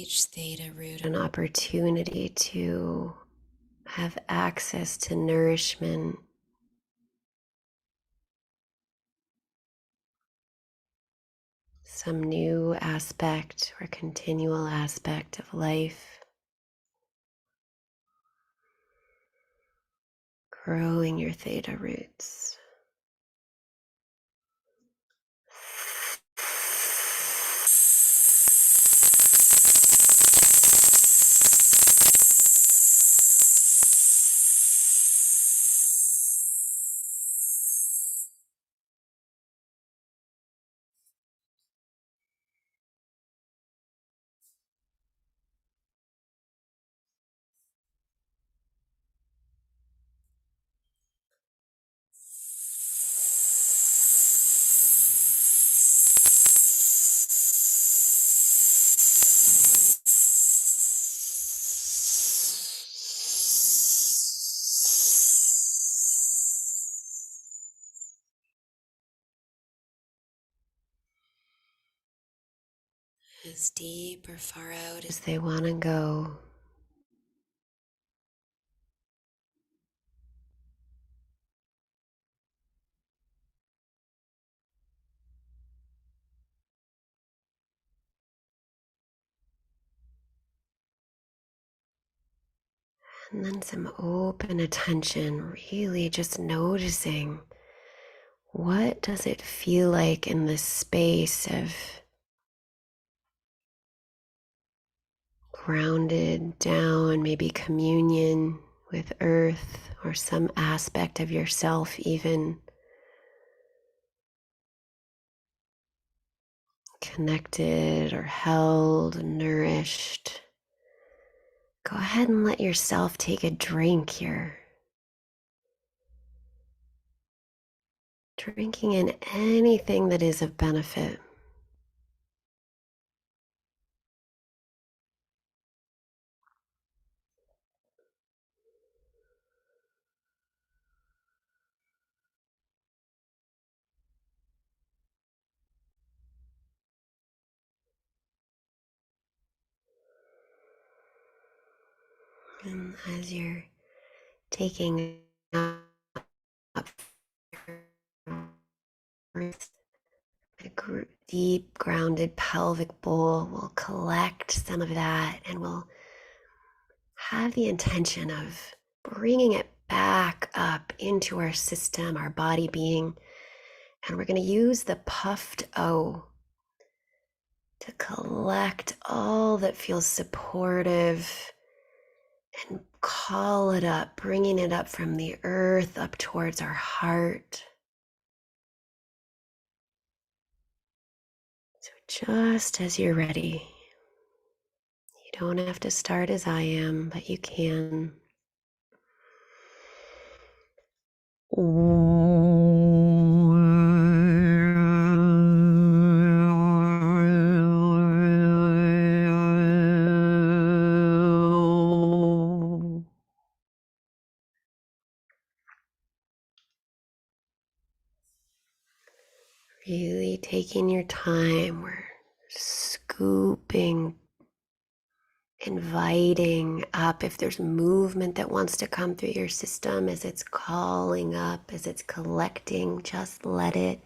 each theta root an opportunity to have access to nourishment, some new aspect or continual aspect of life, growing your theta roots. As deep or far out as they want to go. And then some open attention, really just noticing, what does it feel like in this space of grounded down, maybe communion with earth or some aspect of yourself, even connected or held, nourished. Go ahead and let yourself take a drink here. Drinking in anything that is of benefit. And as you're taking up a deep grounded pelvic bowl, will collect some of that and will have the intention of bringing it back up into our system, our body being. And we're going to use the puffed O to collect all that feels supportive and call it up, bringing it up from the earth up towards our heart. So just as you're ready, you don't have to start as I am, but you can. Really taking your time, we're scooping, inviting up if there's movement that wants to come through your system as it's calling up, as it's collecting, just let it.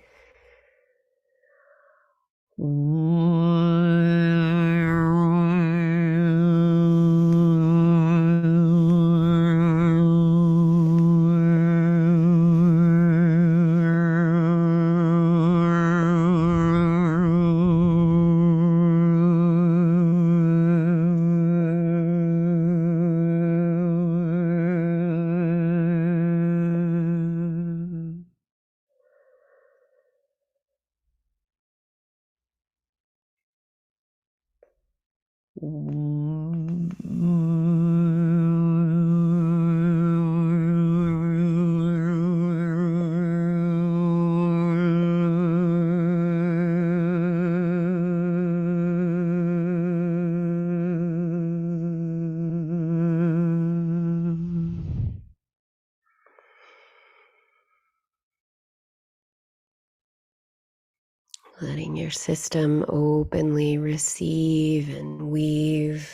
letting your system openly receive and weave,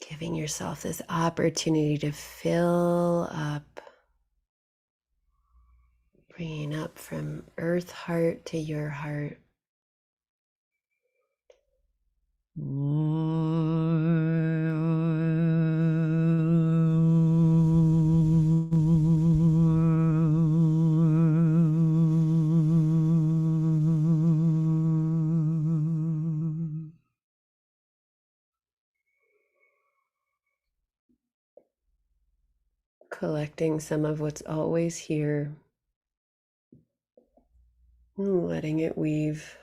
giving yourself this opportunity to fill up, bringing up from earth heart to your heart. Collecting some of what's always here, letting it weave.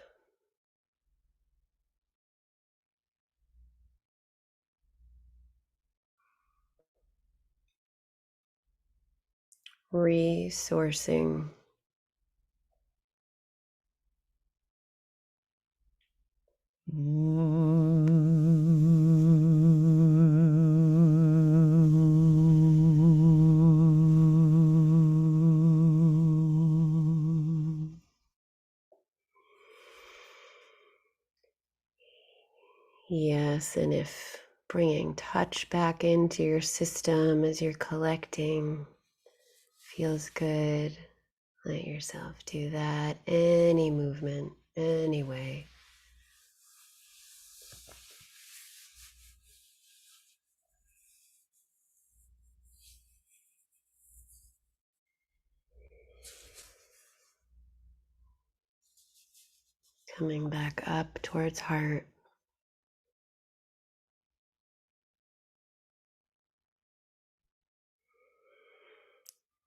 Resourcing. Yes, and if bringing touch back into your system as you're collecting feels good, let yourself do that. Any movement, any way. Coming back up towards heart.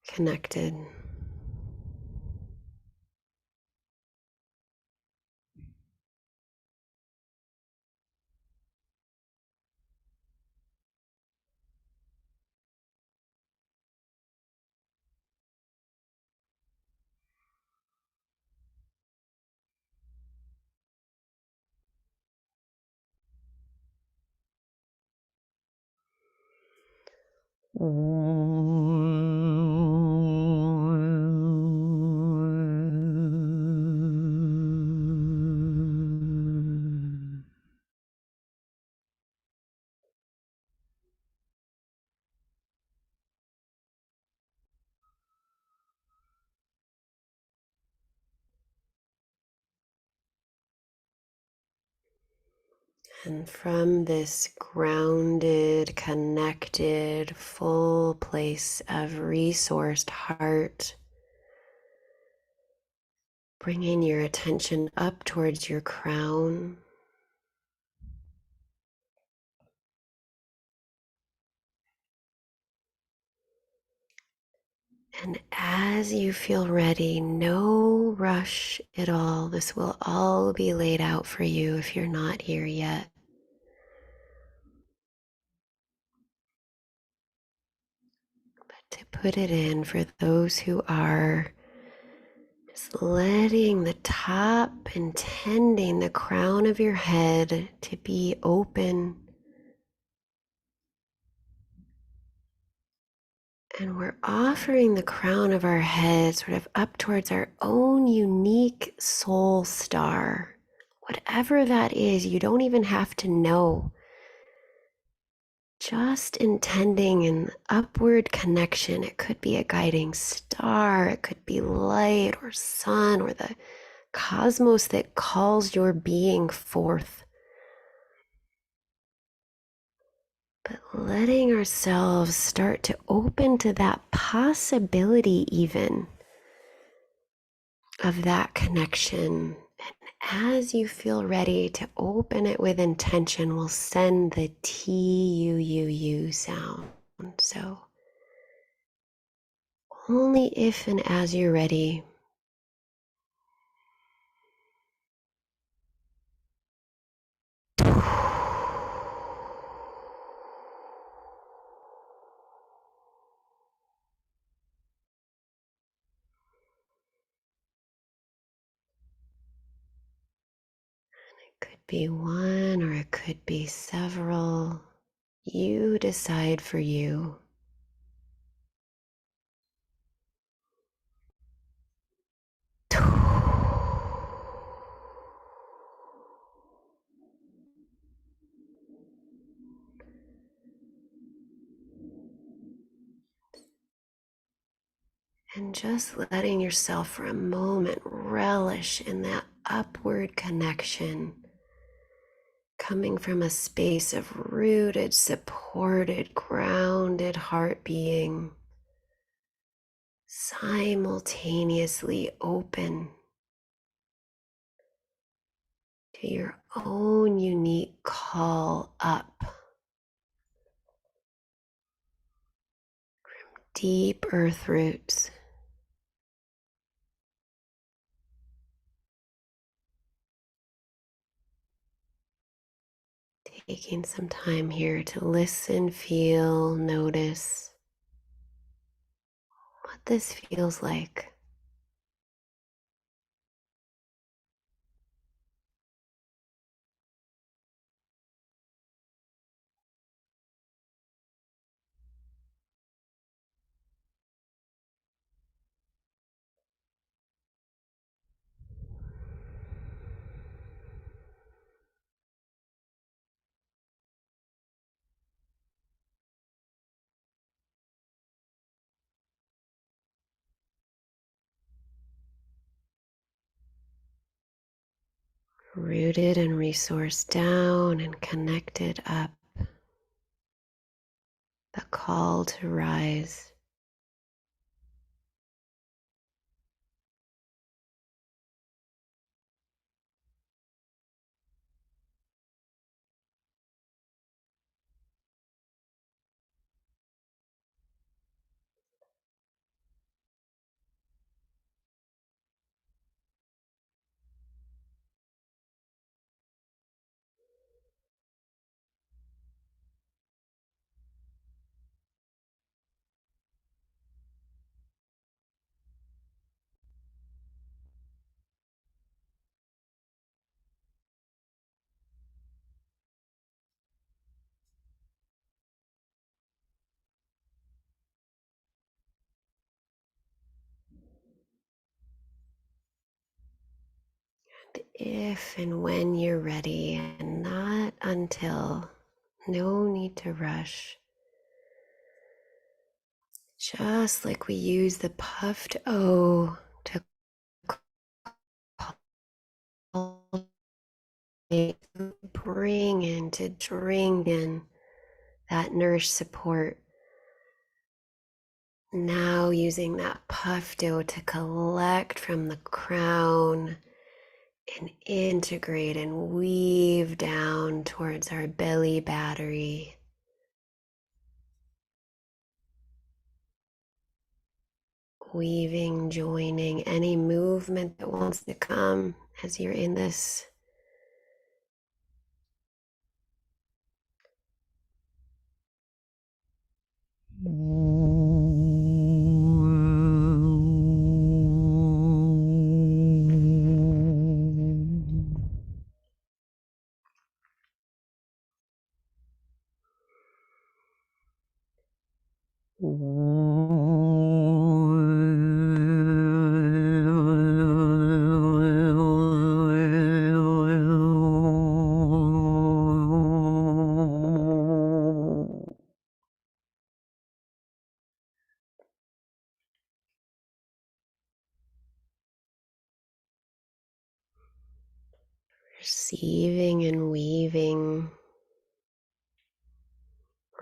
Connected. And from this grounded, connected, full place of resourced heart, bringing your attention up towards your crown. And as you feel ready, no rush at all. This will all be laid out for you if you're not here yet. But to put it in for those who are, just letting the top, intending the crown of your head to be open. And we're offering the crown of our head sort of up towards our own unique soul star. Whatever that is, you don't even have to know. Just intending an upward connection. It could be a guiding star, it could be light or sun or the cosmos that calls your being forth. But letting ourselves start to open to that possibility even of that connection. And as you feel ready to open it with intention, we'll send the T-U-U-U sound. So only if and as you're ready. Could be one or it could be several. You decide for you. And just letting yourself for a moment relish in that upward connection, coming from a space of rooted, supported, grounded heart being, simultaneously open to your own unique call up, deep earth roots. Taking some time here to listen, feel, notice what this feels like. Rooted and resourced down and connected up. The call to rise. If and when you're ready, and not until, no need to rush. Just like we use the puffed O to bring in, to bring in that nourish support. Now using that puffed dough to collect from the crown and integrate and weave down towards our belly battery. Weaving, joining any movement that wants to come as you're in this. Receiving and weaving,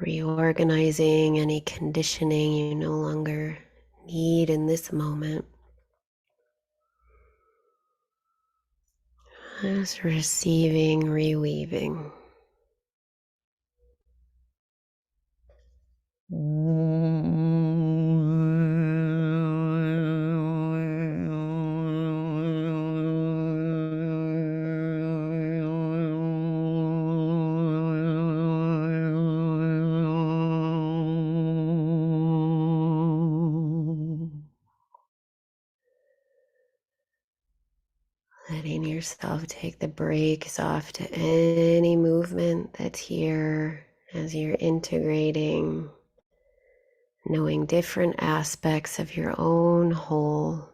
reorganizing any conditioning you no longer need in this moment. Just receiving, reweaving. Letting yourself take the brakes off to any movement that's here as you're integrating, knowing different aspects of your own whole,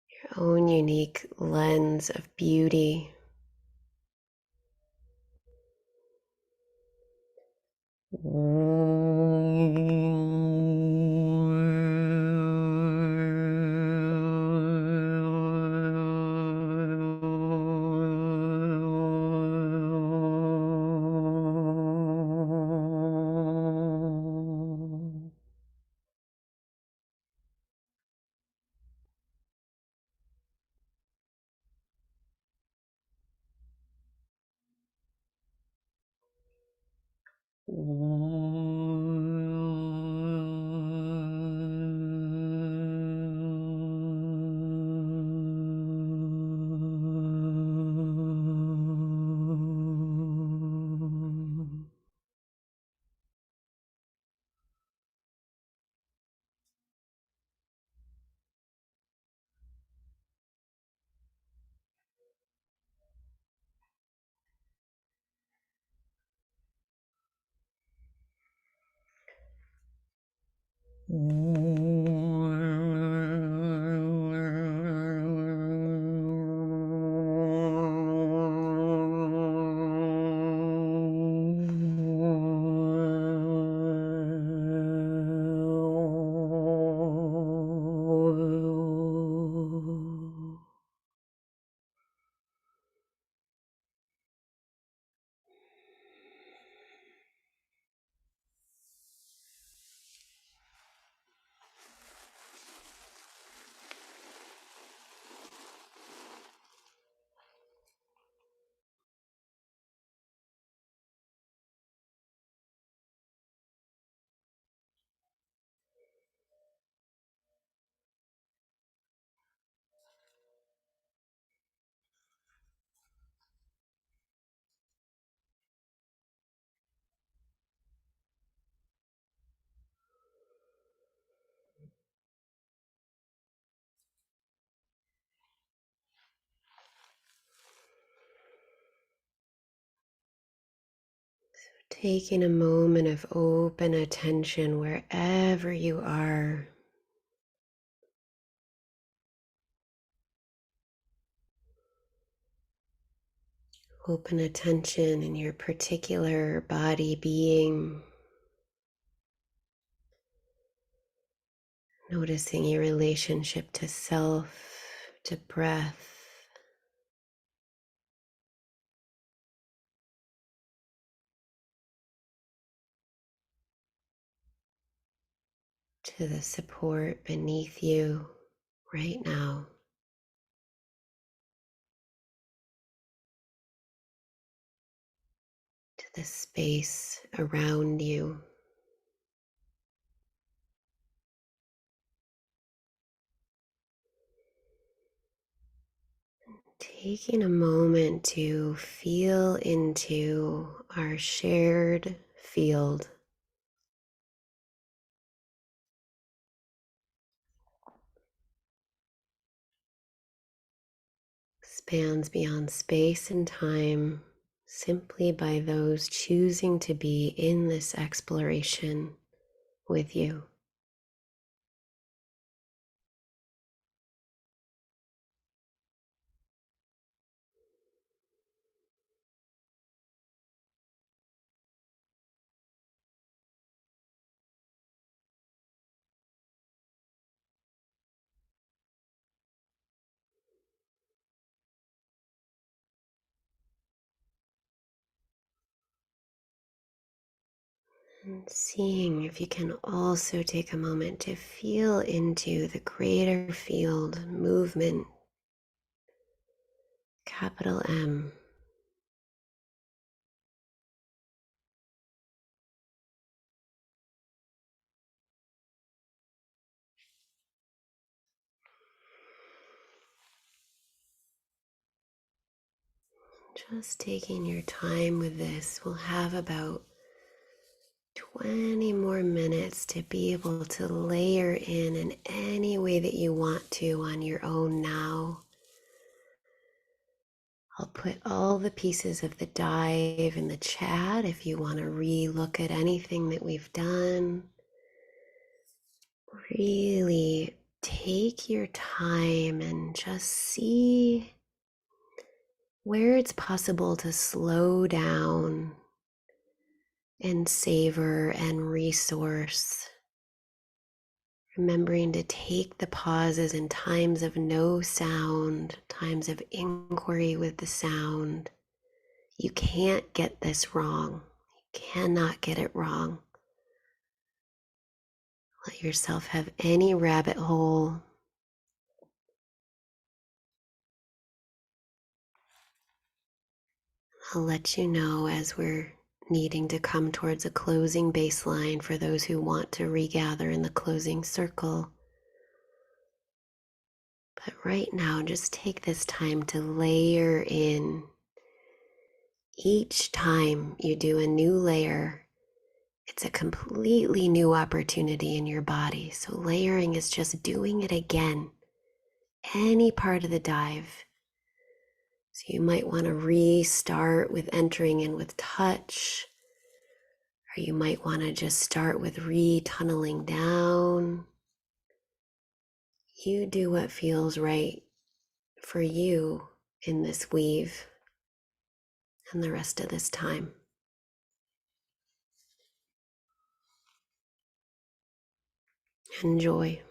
your own unique lens of beauty. Taking a moment of open attention wherever you are. Open attention in your particular body being. Noticing your relationship to self, to breath, to the support beneath you right now, to the space around you. Taking a moment to feel into our shared field. Spans beyond space and time simply by those choosing to be in this exploration with you. And seeing if you can also take a moment to feel into the greater field movement, capital M. Just taking your time with this. We'll have about 20 more minutes to be able to layer in any way that you want to on your own now. I'll put all the pieces of the dive in the chat if you want to re-look at anything that we've done. Really take your time and just see where it's possible to slow down and savor and resource. Remembering to take the pauses in times of no sound, times of inquiry with the sound. You can't get this wrong. You cannot get it wrong. Let yourself have any rabbit hole. I'll let you know as we're needing to come towards a closing baseline for those who want to regather in the closing circle. But right now, just take this time to layer in. Each time you do a new layer, it's a completely new opportunity in your body. So layering is just doing it again, any part of the dive. So you might want to restart with entering in with touch, or you might want to just start with re-tunneling down. You do what feels right for you in this weave and the rest of this time. Enjoy.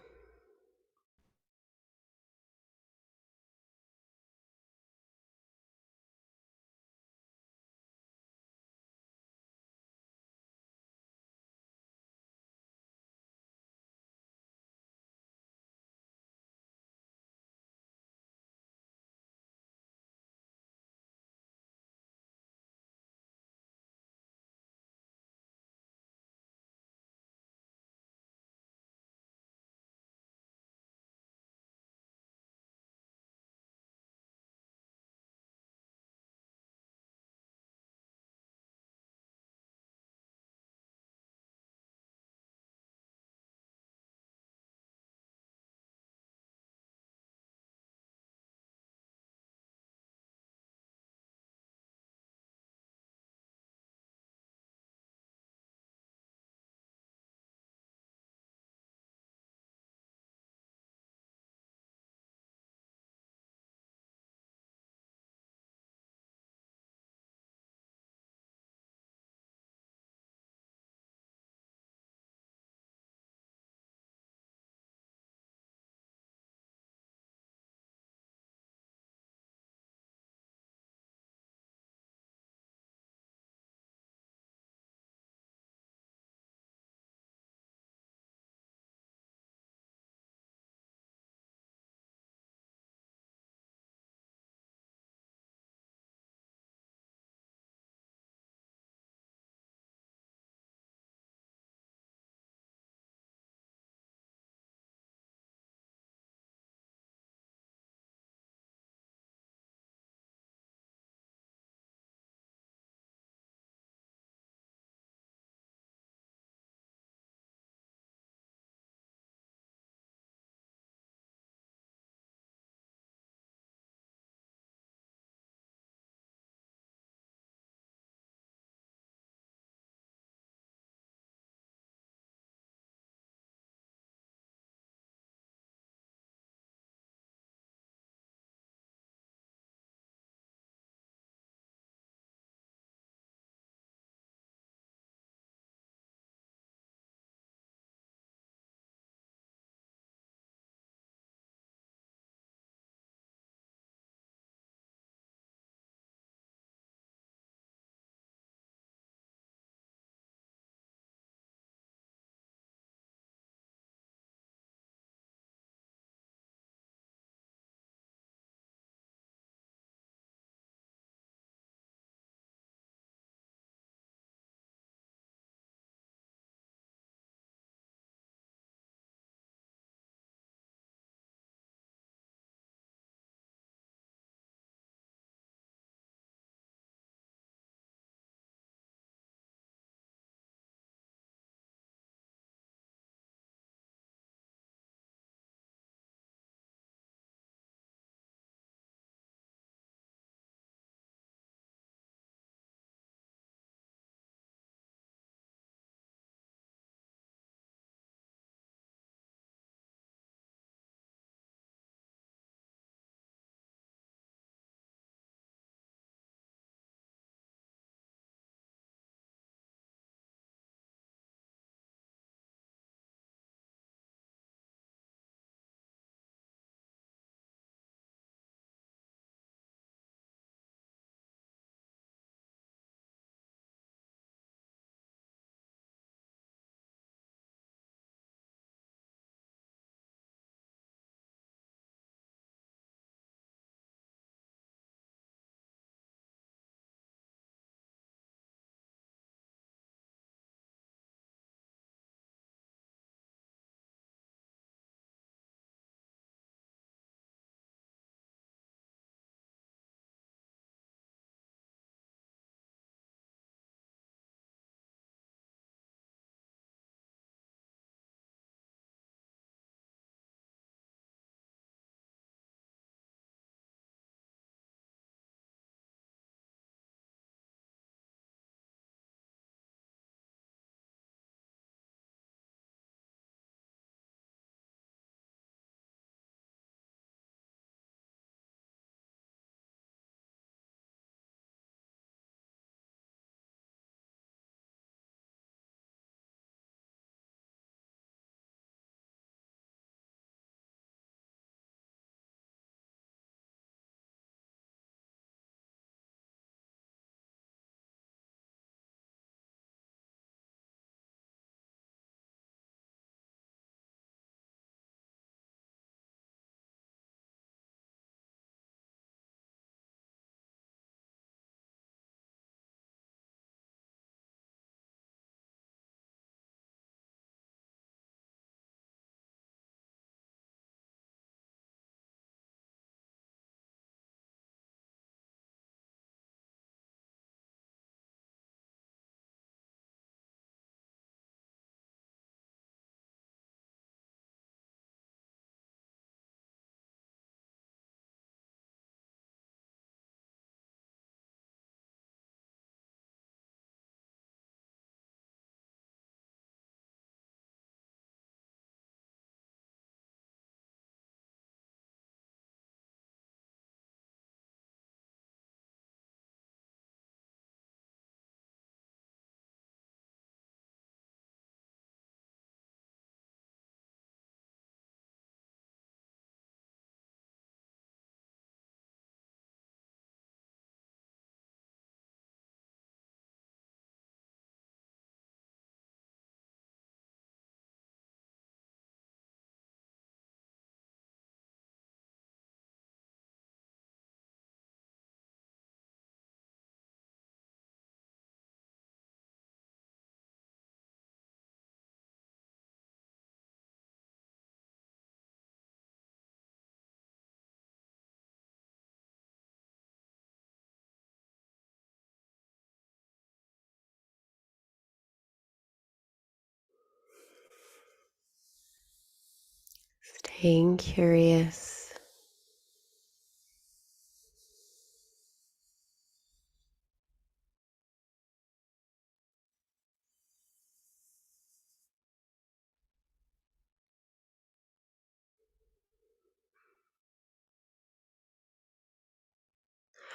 Staying curious.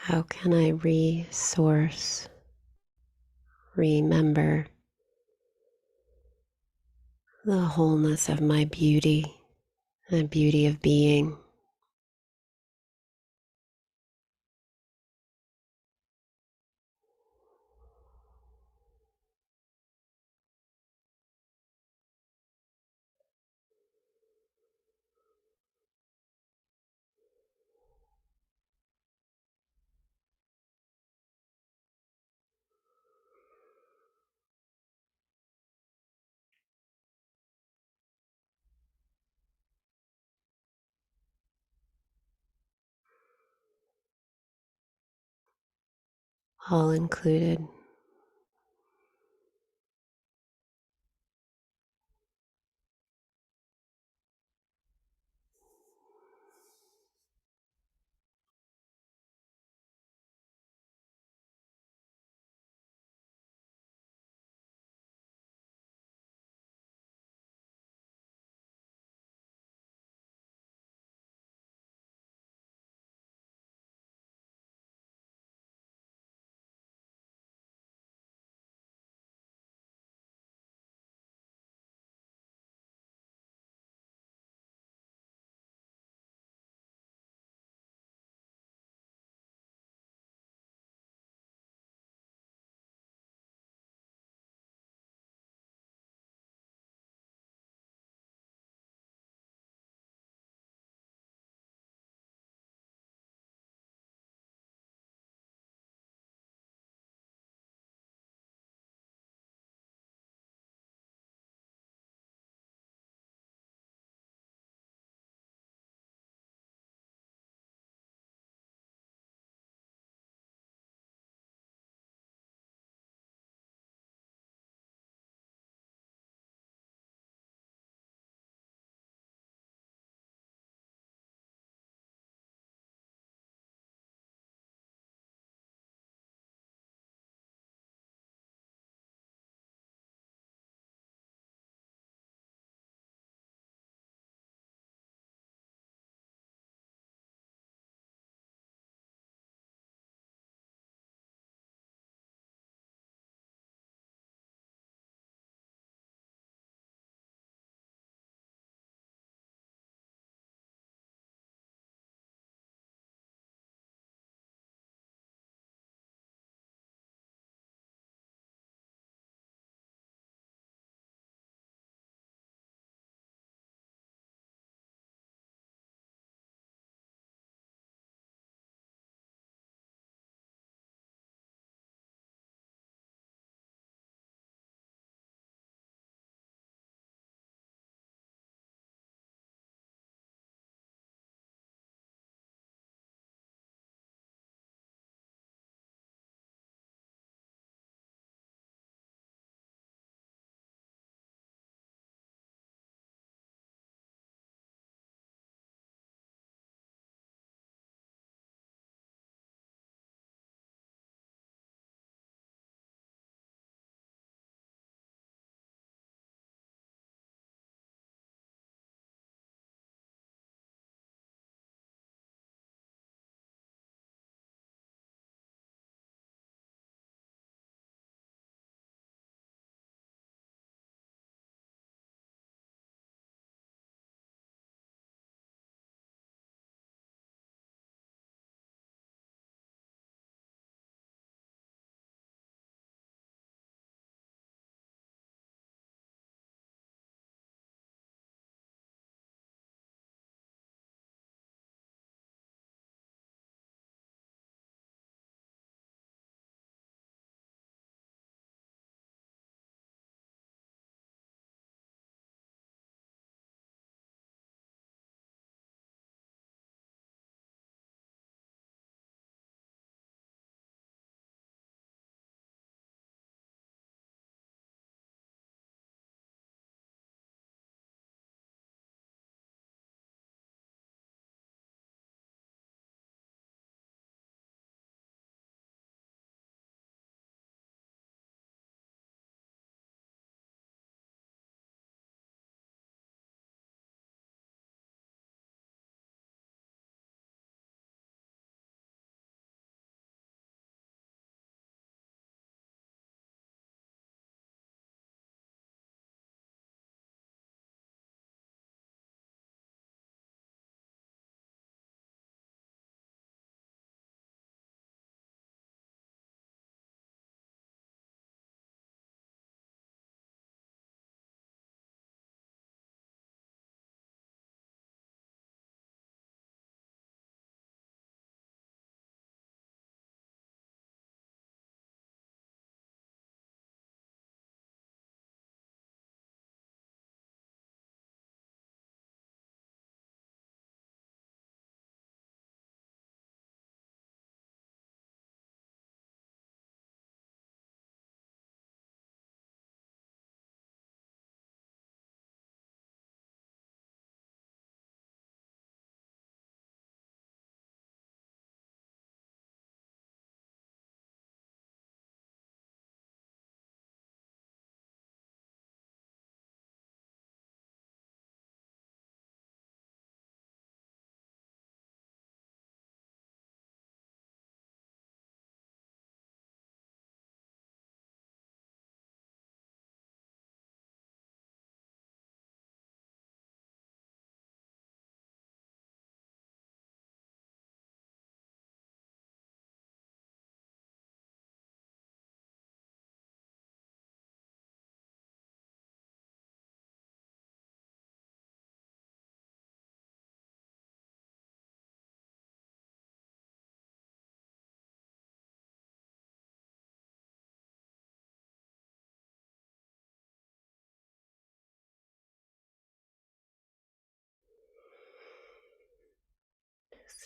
How can I resource, remember the wholeness of my beauty, the beauty of being? All included.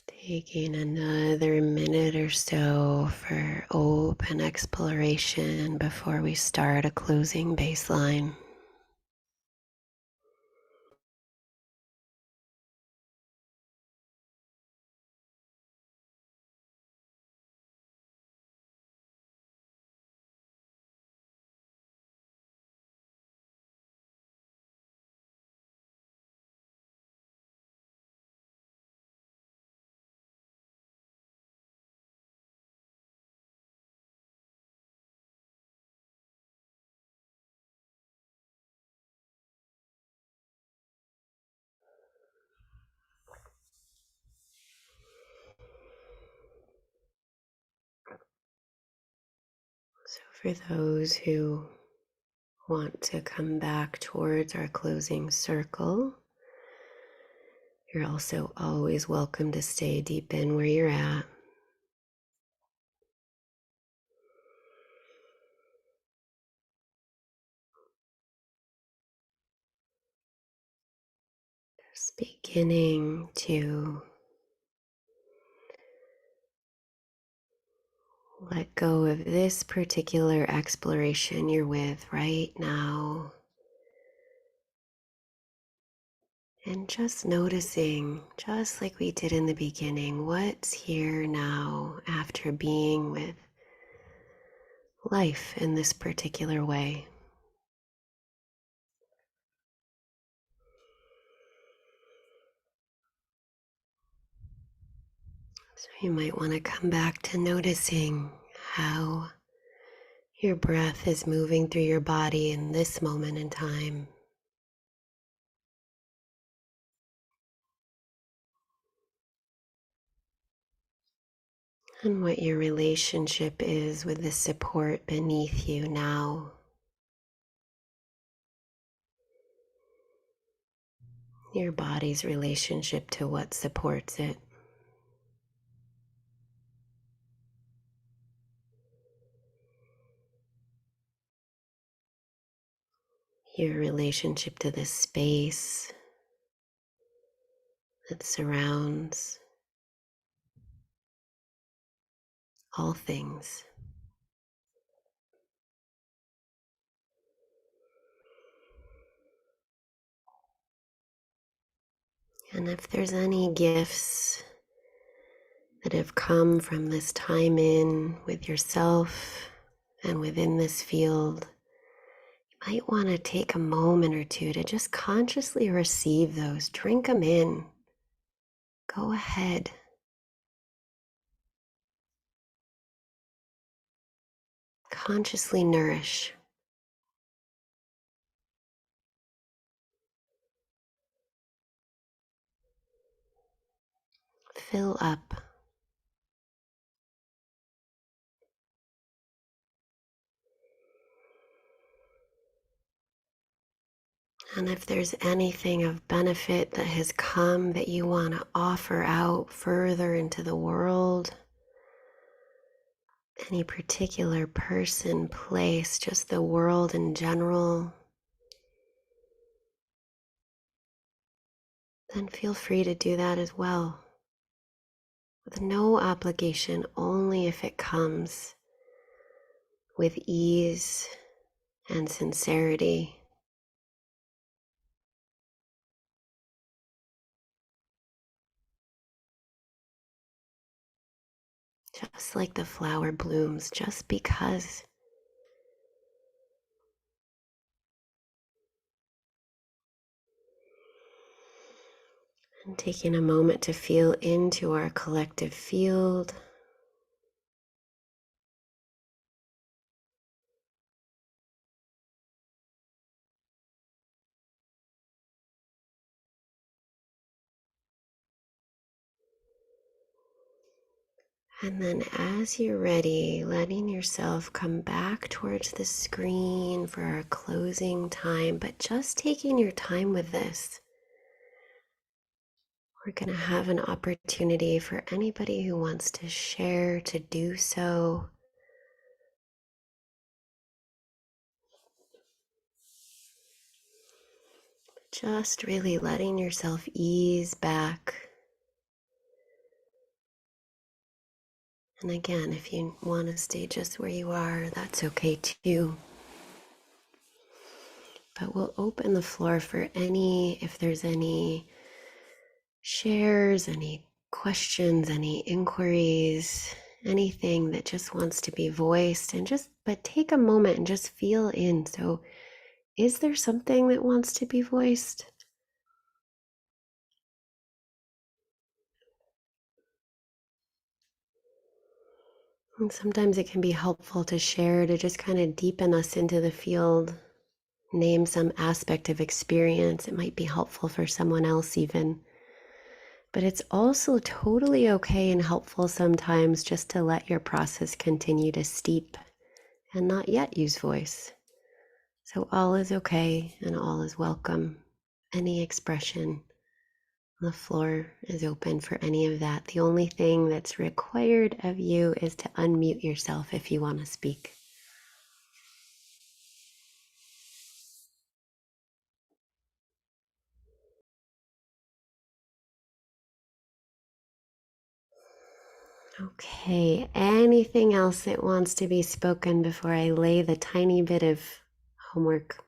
Taking another minute or so for open exploration before we start a closing baseline. So for those who want to come back towards our closing circle, you're also always welcome to stay deep in where you're at. Just beginning to let go of this particular exploration you're with right now. And just noticing, just like we did in the beginning, what's here now after being with life in this particular way. So you might want to come back to noticing how your breath is moving through your body in this moment in time. And what your relationship is with the support beneath you now. Your body's relationship to what supports it. Your relationship to the space that surrounds all things. And if there's any gifts that have come from this time in with yourself and within this field, you might want to take a moment or two to just consciously receive those. Drink them in. Go ahead. Consciously nourish. Fill up. And if there's anything of benefit that has come that you want to offer out further into the world, any particular person, place, just the world in general, then feel free to do that as well. With no obligation, only if it comes with ease and sincerity. Just like the flower blooms, just because. And taking a moment to feel into our collective field. And then as you're ready, letting yourself come back towards the screen for our closing time, but just taking your time with this. We're going to have an opportunity for anybody who wants to share to do so. Just really letting yourself ease back And again, if you want to stay just where you are, that's okay too. But we'll open the floor for if there's any shares, any questions, any inquiries, anything that just wants to be voiced, but take a moment and just feel in. So, is there something that wants to be voiced? And sometimes it can be helpful to share to just kind of deepen us into the field, name some aspect of experience. It might be helpful for someone else even. But it's also totally okay and helpful sometimes just to let your process continue to steep and not yet use voice. So all is okay and all is welcome. Any expression, the floor is open for any of that. The only thing that's required of you is to unmute yourself if you want to speak. Okay, anything else that wants to be spoken before I lay the tiny bit of homework?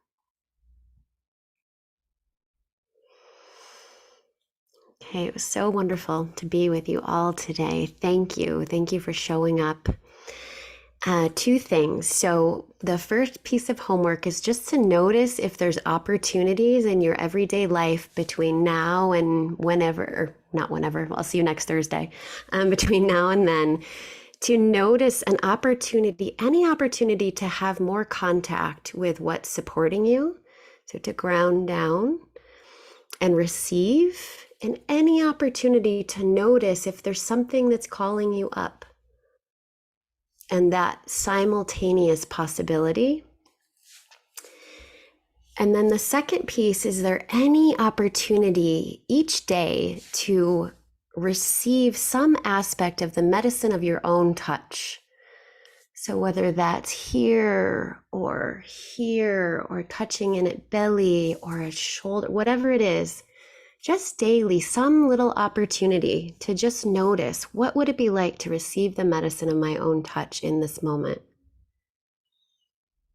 Okay, it was so wonderful to be with you all today. Thank you. Thank you for showing up. Two things. So the first piece of homework is just to notice if there's opportunities in your everyday life between now and whenever, or not whenever, I'll see you next Thursday, between now and then, to notice an opportunity, any opportunity to have more contact with what's supporting you. So to ground down and receive, and any opportunity to notice if there's something that's calling you up. And that simultaneous possibility. And then the second piece, is there any opportunity each day to receive some aspect of the medicine of your own touch? So whether that's here or touching in at belly or a shoulder, whatever it is, just daily, some little opportunity to just notice, what would it be like to receive the medicine of my own touch in this moment?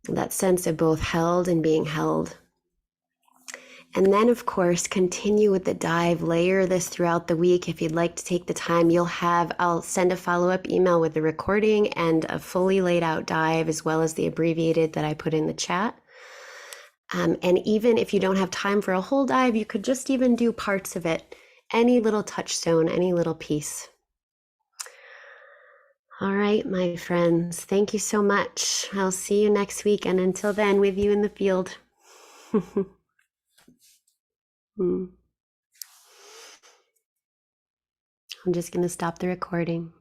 That sense of both held and being held. And then, of course, continue with the dive, layer this throughout the week. If you'd like to take the time, I'll send a follow-up email with the recording and a fully laid out dive, as well as the abbreviated that I put in the chat. And even if you don't have time for a whole dive, you could just even do parts of it, any little touchstone, any little piece. All right, my friends, thank you so much. I'll see you next week. And until then, with you in the field. I'm just going to stop the recording.